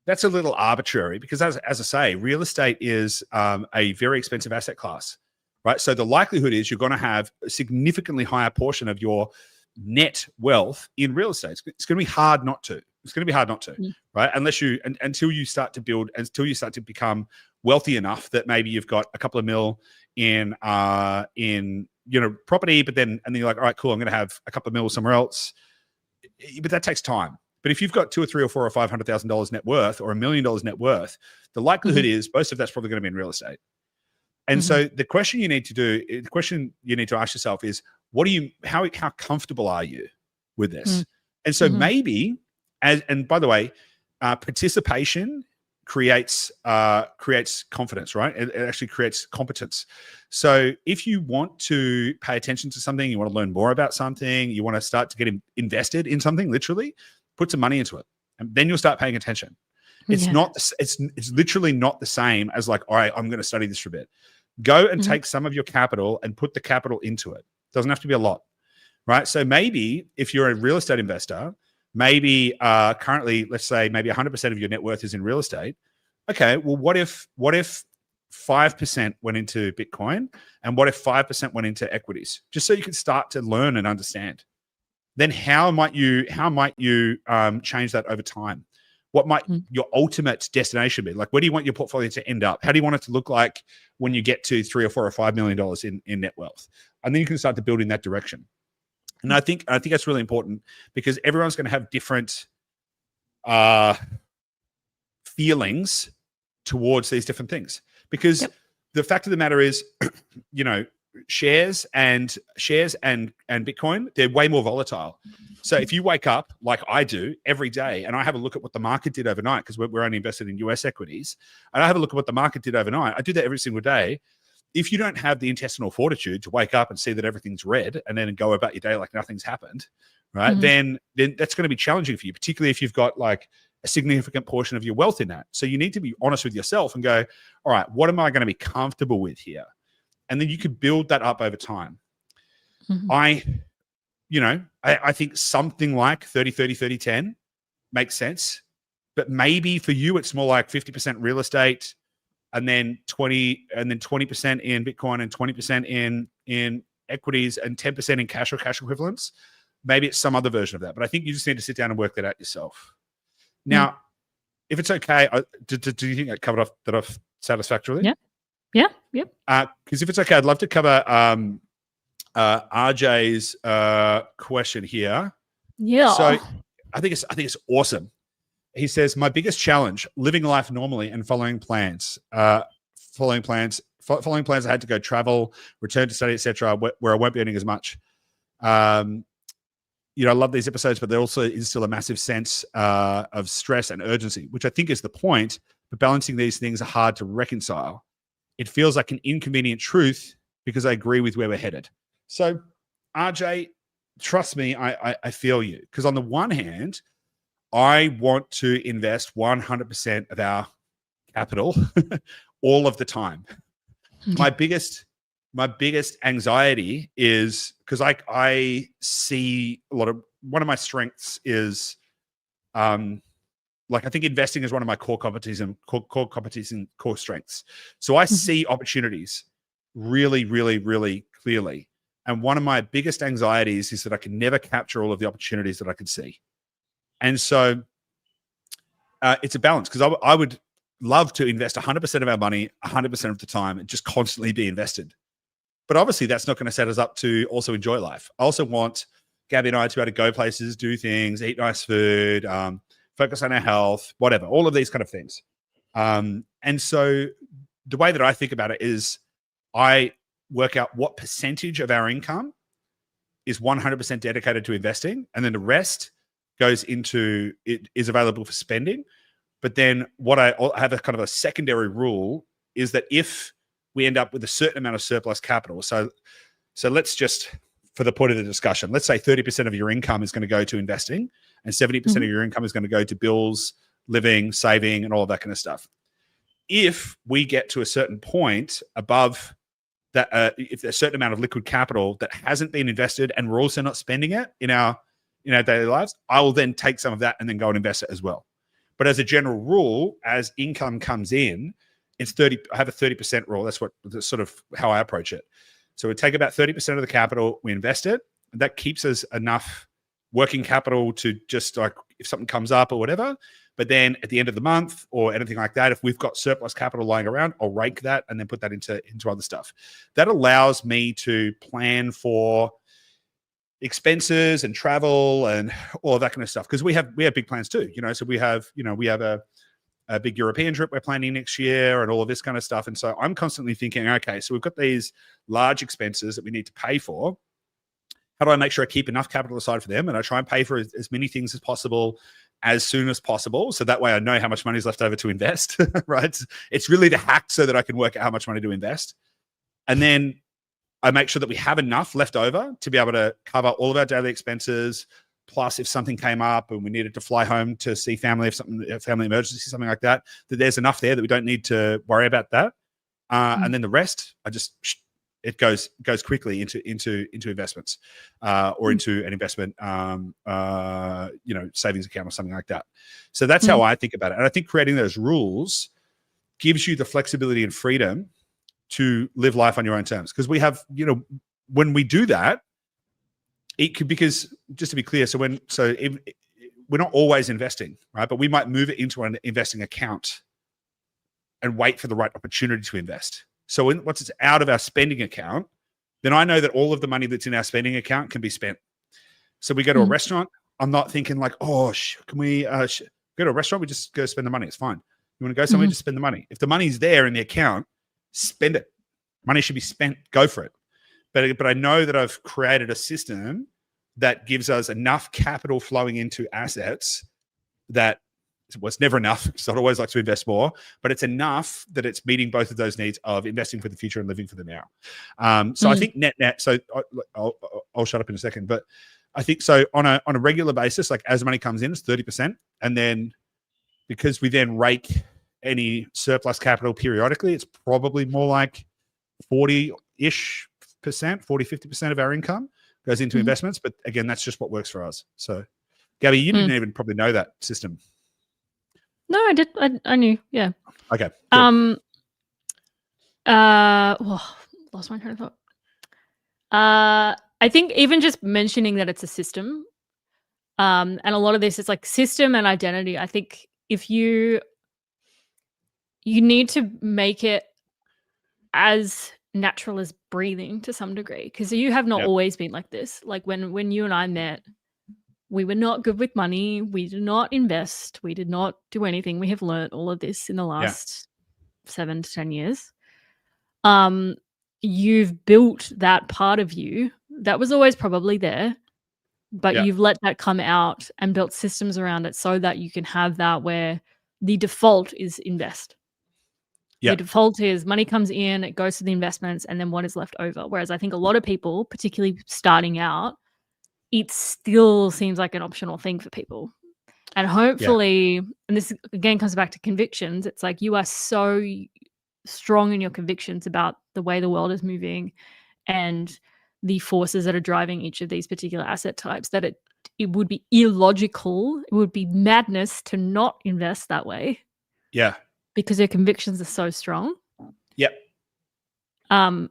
that's a little arbitrary because as I say, real estate is a very expensive asset class, right? So the likelihood is you're going to have a significantly higher portion of your net wealth in real estate. It's going to be hard not to. It's going to be hard not to, right? Until you start to become wealthy enough that maybe you've got a couple of mil in property, and then you're like, all right, cool, I'm going to have a couple of mil somewhere else. But that takes time. But if you've got $200,000 or $300,000 or $500,000 net worth or $1 million net worth, the likelihood is most of that's probably going to be in real estate. And so the question you need to ask yourself is, how comfortable are you with this? And so maybe, and by the way, participation creates confidence, right? It actually creates competence. So if you want to pay attention to something, you want to learn more about something, you want to start to get invested in something, literally, put some money into it, and then you'll start paying attention. It's literally not the same as like, all right, I'm going to study this for a bit. Go and take some of your capital and put the capital into it. Doesn't have to be a lot, right? So maybe if you're a real estate investor, maybe currently, let's say maybe 100% of your net worth is in real estate. Okay, well, what if 5% went into Bitcoin and what if 5% went into equities? Just so you can start to learn and understand. Then how might you change that over time? What might your ultimate destination be? Like, where do you want your portfolio to end up? How do you want it to look like when you get to $3 or $4 or $5 million in net wealth? And then you can start to build in that direction. And I think that's really important because everyone's going to have different feelings towards these different things. Because the fact of the matter is, shares and Bitcoin, they're way more volatile. So if you wake up like I do every day and I have a look at what the market did overnight, because we're only invested in US equities, and I have a look at what the market did overnight, I do that every single day. If you don't have the intestinal fortitude to wake up and see that everything's red and then go about your day like nothing's happened, right? Then that's going to be challenging for you, particularly if you've got like a significant portion of your wealth in that. So you need to be honest with yourself and go, all right, what am I going to be comfortable with here? And then you could build that up over time. I think something like 30-30-30-10 makes sense. But maybe for you, it's more like 50% real estate and then 20% in Bitcoin and 20% in equities and 10% in cash or cash equivalents. Maybe it's some other version of that. But I think you just need to sit down and work that out yourself. Now, if it's okay, do you think I covered that off satisfactorily? Yeah. Because if it's okay, I'd love to cover RJ's question here. Yeah. So I think it's awesome. He says, my biggest challenge, living life normally and following plans. Following plans, I had to go travel, return to study, etc., where I won't be earning as much. I love these episodes, but there also is still a massive sense of stress and urgency, which I think is the point. But balancing these things are hard to reconcile. It feels like an inconvenient truth because I agree with where we're headed. So, RJ, trust me, I feel you. Because on the one hand, I want to invest 100% of our capital all of the time. My biggest anxiety is because I see one of my strengths is I think investing is one of my core competencies and core strengths. So I see opportunities really, really, really clearly. And one of my biggest anxieties is that I can never capture all of the opportunities that I can see. And so it's a balance, because I would love to invest 100% of our money 100% of the time and just constantly be invested. But obviously that's not going to set us up to also enjoy life. I also want Gabby and I to be able to go places, do things, eat nice food, focus on our health, whatever, all of these kind of things. And so the way that I think about it is I work out what percentage of our income is 100% dedicated to investing, and then the rest goes into, it is available for spending. But then what I have a kind of a secondary rule is that if we end up with a certain amount of surplus capital, so let's just, for the point of the discussion, let's say 30% of your income is going to go to investing and 70% of your income is going to go to bills, living, saving, and all of that kind of stuff. If we get to a certain point above that, if there's a certain amount of liquid capital that hasn't been invested and we're also not spending it in our daily lives, I will then take some of that and then go and invest it as well. But as a general rule, as income comes in, it's 30. I have a 30% rule. That's sort of how I approach it. So we take about 30% of the capital, we invest it. And that keeps us enough working capital to just, like, if something comes up or whatever. But then at the end of the month or anything like that, if we've got surplus capital lying around, I'll rake that and then put that into other stuff. That allows me to plan for expenses and travel and all of that kind of stuff, because we have big plans too. So we have a big European trip we're planning next year and all of this kind of stuff. And so I'm constantly thinking, okay, so we've got these large expenses that we need to pay for. How do I make sure I keep enough capital aside for them? And I try and pay for as many things as possible as soon as possible. So that way I know how much money is left over to invest, right? It's really the hack so that I can work out how much money to invest. And then I make sure that we have enough left over to be able to cover all of our daily expenses. Plus, if something came up and we needed to fly home to see family, a family emergency, something like that, that there's enough there that we don't need to worry about that. And then the rest, it goes quickly into investments or into an investment, savings account or something like that. So that's how I think about it. And I think creating those rules gives you the flexibility and freedom to live life on your own terms. Because we have, when we do that, it could, because just to be clear, we're not always investing, right? But we might move it into an investing account and wait for the right opportunity to invest. So once it's out of our spending account, then I know that all of the money that's in our spending account can be spent. So we go to a restaurant. I'm not thinking like, can we go to a restaurant? We just go spend the money. It's fine. You want to go somewhere, just spend the money. If the money's there in the account, spend it. Money should be spent. Go for it. But I know that I've created a system that gives us enough capital flowing into assets that, well, it's never enough. So I'd always like to invest more, but it's enough that it's meeting both of those needs of investing for the future and living for the now. So I think net. So I'll shut up in a second, but I think so on a regular basis, like as money comes in, it's 30%, and then because we then rake any surplus capital periodically, it's probably more like 40-ish percent, 40-50% of our income goes into investments. But again, that's just what works for us. So Gabby, you didn't even probably know that system. No, I did. I knew. Yeah. Okay. Good. Lost my train of thought. I think even just mentioning that it's a system, and a lot of this is like system and identity. I think if you need to make it as natural as breathing to some degree, because you have not always been like this. Like when you and I met, we were not good with money. We did not invest. We did not do anything. We have learned all of this in the last 7 to 10 years. You've built that part of you that was always probably there, but you've let that come out and built systems around it so that you can have that where the default is invest. The default is money comes in, it goes to the investments, and then what is left over. Whereas I think a lot of people, particularly starting out, it still seems like an optional thing for people. And hopefully, and this again comes back to convictions, it's like you are so strong in your convictions about the way the world is moving and the forces that are driving each of these particular asset types that it would be illogical, it would be madness to not invest that way. Yeah. Because your convictions are so strong. Yep. Do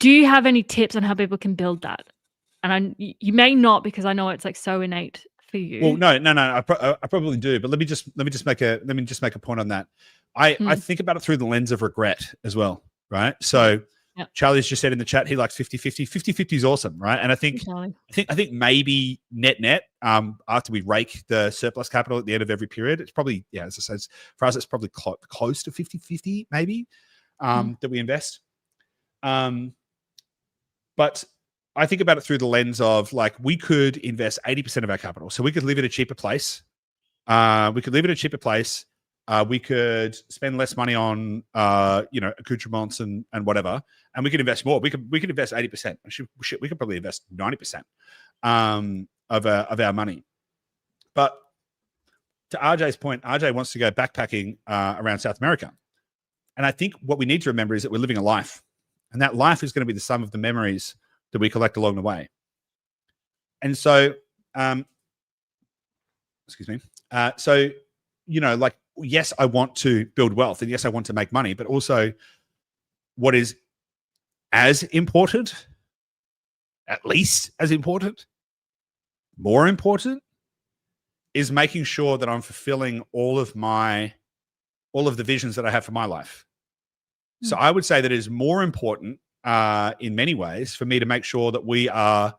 you have any tips on how people can build that? And you may not, because I know it's like so innate for you. Well, no. I probably do, but let me just make a point on that. I think about it through the lens of regret as well, right? So Charlie's just said in the chat he likes 50-50. 50-50 is awesome, right? And I think maybe net after we rake the surplus capital at the end of every period, it's probably as I said, for us it's probably close to 50-50 maybe that we invest. But I think about it through the lens of like we could invest 80% of our capital, so we could live at a cheaper place. We could spend less money on accoutrements and whatever, and we could invest more. We could invest 80%. We could probably invest 90% of our money. But to RJ's point, RJ wants to go backpacking around South America, and I think what we need to remember is that we're living a life, and that life is going to be the sum of the memories that we collect along the way. And so, yes, I want to build wealth, and yes, I want to make money, but also what is as important, at least as important, more important, is making sure that I'm fulfilling all of the visions that I have for my life. So I would say that it is more important in many ways for me to make sure that we are,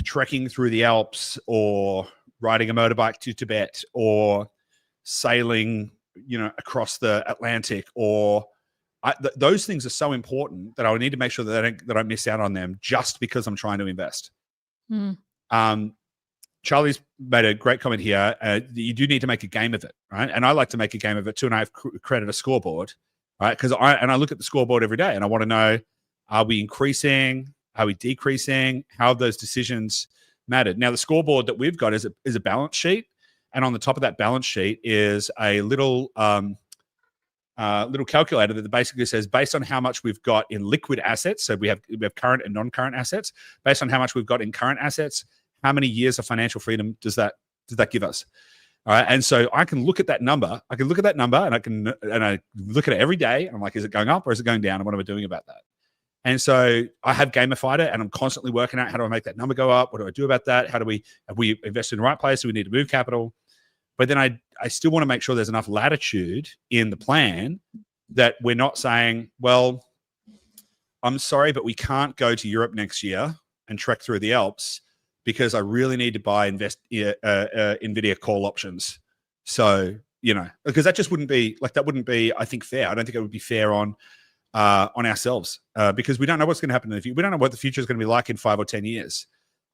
trekking through the Alps or riding a motorbike to Tibet or sailing, across the Atlantic, or those things are so important that I would need to make sure that I don't miss out on them just because I'm trying to invest. Charlie's made a great comment here. You do need to make a game of it, right? And I like to make a game of it too, and I have created a scoreboard, right? Because I look at the scoreboard every day, and I want to know: are we increasing? Are we decreasing? How have those decisions mattered? Now, the scoreboard that we've got is a balance sheet. And on the top of that balance sheet is a little calculator that basically says, based on how much we've got in liquid assets, so we have current and non-current assets, based on how much we've got in current assets, how many years of financial freedom does that give us? All right. And so I can look at that number. And I look at it every day. And I'm like, is it going up or is it going down? And what am I doing about that? And so I have gamified it, and I'm constantly working out, how do I make that number go up? What do I do about that? Have we invested in the right place? Do we need to move capital? But then I still want to make sure there's enough latitude in the plan that we're not saying, well, I'm sorry, but we can't go to Europe next year and trek through the Alps because I really need to buy NVIDIA call options. So, because that just wouldn't be, I think, fair. I don't think it would be fair on ourselves because we don't know what's going to happen in the future. We don't know what the future is going to be like in 5 or 10 years.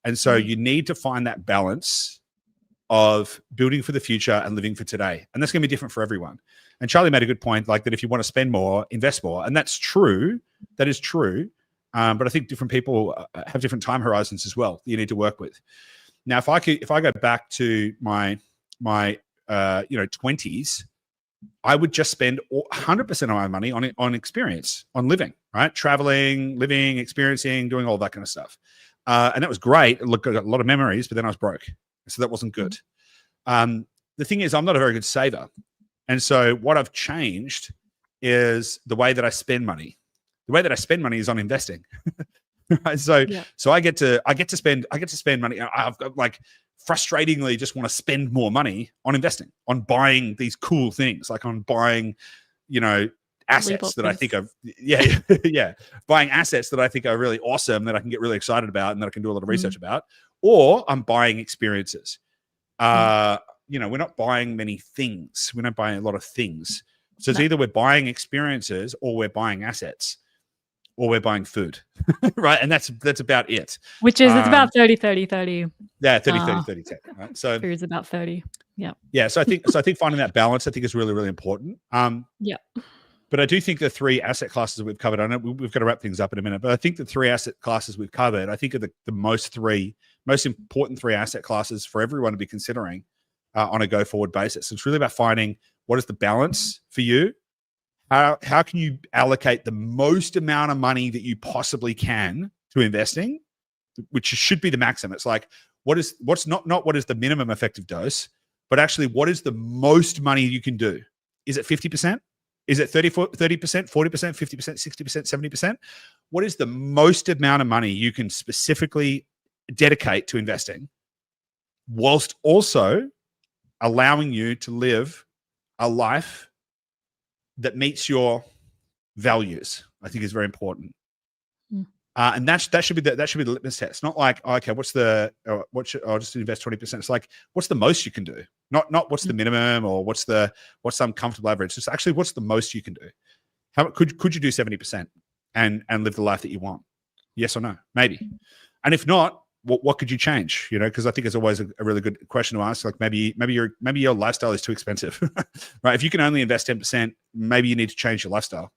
And so you need to find that balance of building for the future and living for today. And that's going to be different for everyone. And Charlie made a good point, like that if you want to spend more, invest more. And that's true. That is true. But I think different people have different time horizons as well that you need to work with. Now, if I go back to my my 20s, I would just spend 100% of my money on experience, on living, right? Traveling, living, experiencing, doing all that kind of stuff. And that was great. Look, I got a lot of memories, but then I was broke. So that wasn't good. The thing is, I'm not a very good saver. And so what I've changed is the way that I spend money. The way that I spend money is on investing. Right? So I get to spend money. I've got like frustratingly just want to spend more money on investing, on buying these cool things, like on buying, assets that I think of. Buying assets that I think are really awesome, that I can get really excited about and that I can do a lot of research about, or I'm buying experiences. We're not buying many things. We're not buying a lot of things. So it's either we're buying experiences or we're buying assets or we're buying food, right? And that's about it. Which is, it's about 30, 30, 30. Yeah, 30, 30, 30, 10. Right? So food's about 30. Yeah. Yeah. So I think finding that balance, I think, is really, really important. But I do think the 3 asset classes that we've covered, I know we've got to wrap things up in a minute, but I think the 3 asset classes we've covered, I think are the most important 3 asset classes for everyone to be considering on a go forward basis. It's really about finding what is the balance for you. How can you allocate the most amount of money that you possibly can to investing, which should be the maximum. It's like, what's not what is the minimum effective dose, but actually what is the most money you can do? Is it 50%? Is it 30%, 40%, 50%, 60%, 70%? What is the most amount of money you can specifically dedicate to investing, whilst also allowing you to live a life that meets your values? I think is very important. And that should be the litmus test. Not like, okay, I'll just invest 20%. It's like, what's the most you can do? Not what's the minimum or what's some comfortable average. It's actually what's the most you can do. How could you do 70% and live the life that you want? Yes or no? Maybe. And if not, what could you change? Because I think it's always a really good question to ask. Like maybe your lifestyle is too expensive, right? If you can only invest 10%, maybe you need to change your lifestyle.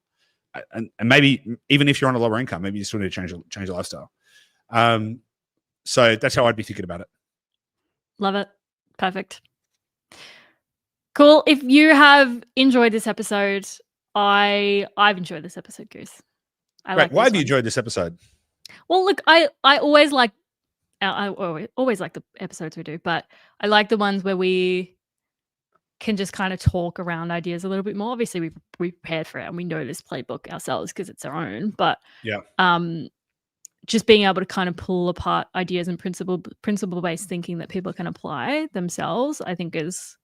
And maybe even if you're on a lower income, maybe you still need to change your lifestyle. So that's how I'd be thinking about it. Love it. Perfect. Cool. If you have enjoyed this episode, I've enjoyed this episode, Goose. Why have you enjoyed this episode? Well, look, I always like the episodes we do, but I like the ones where we can just kind of talk around ideas a little bit more. Obviously, we prepared for it and we know this playbook ourselves because it's our own. But just being able to kind of pull apart ideas and principle-based thinking that people can apply themselves, I think is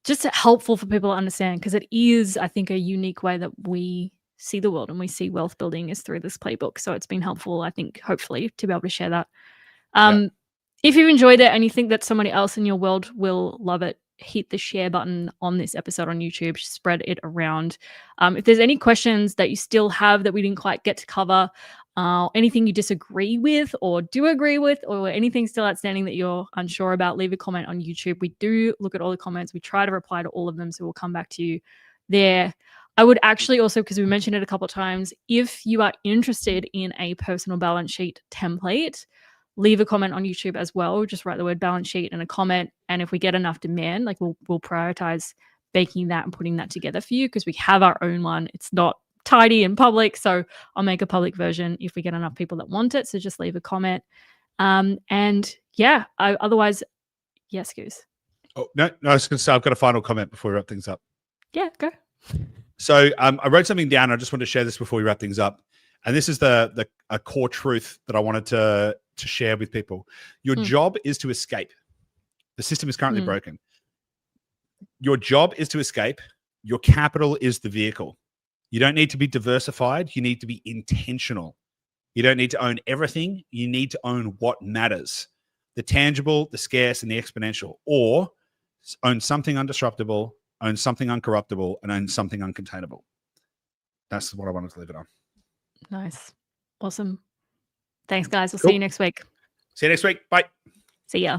just helpful for people to understand, because it is, I think, a unique way that we see the world and we see wealth building is through this playbook. So it's been helpful, I think, hopefully, to be able to share that. If you enjoyed it and you think that somebody else in your world will love it, hit the share button on this episode on YouTube, spread it around. If there's any questions that you still have that we didn't quite get to cover, anything you disagree with or do agree with, or anything still outstanding that you're unsure about, leave a comment on YouTube. We do look at all the comments. We try to reply to all of them, so we'll come back to you there. I would actually also, because we mentioned it a couple of times, if you are interested in a personal balance sheet template, leave a comment on YouTube as well. Just write the word balance sheet in a comment. And if we get enough demand, like we'll prioritize baking that and putting that together for you, because we have our own one. It's not tidy and public. So I'll make a public version if we get enough people that want it. So just leave a comment. Otherwise, yes, Goose. Oh, no, I was going to say, I've got a final comment before we wrap things up. Yeah, go. So I wrote something down. I just want to share this before we wrap things up. And this is a core truth that I wanted to share with people. Your job is to escape. The system is currently broken. Your job is to escape. Your capital is the vehicle. You don't need to be diversified. You need to be intentional. You don't need to own everything. You need to own what matters. The tangible, the scarce, and the exponential. Or own something undisruptable, own something uncorruptible, and own something uncontainable. That's what I wanted to leave it on. Nice. Awesome. Thanks, guys. We'll see you next week. See you next week. Bye. See ya.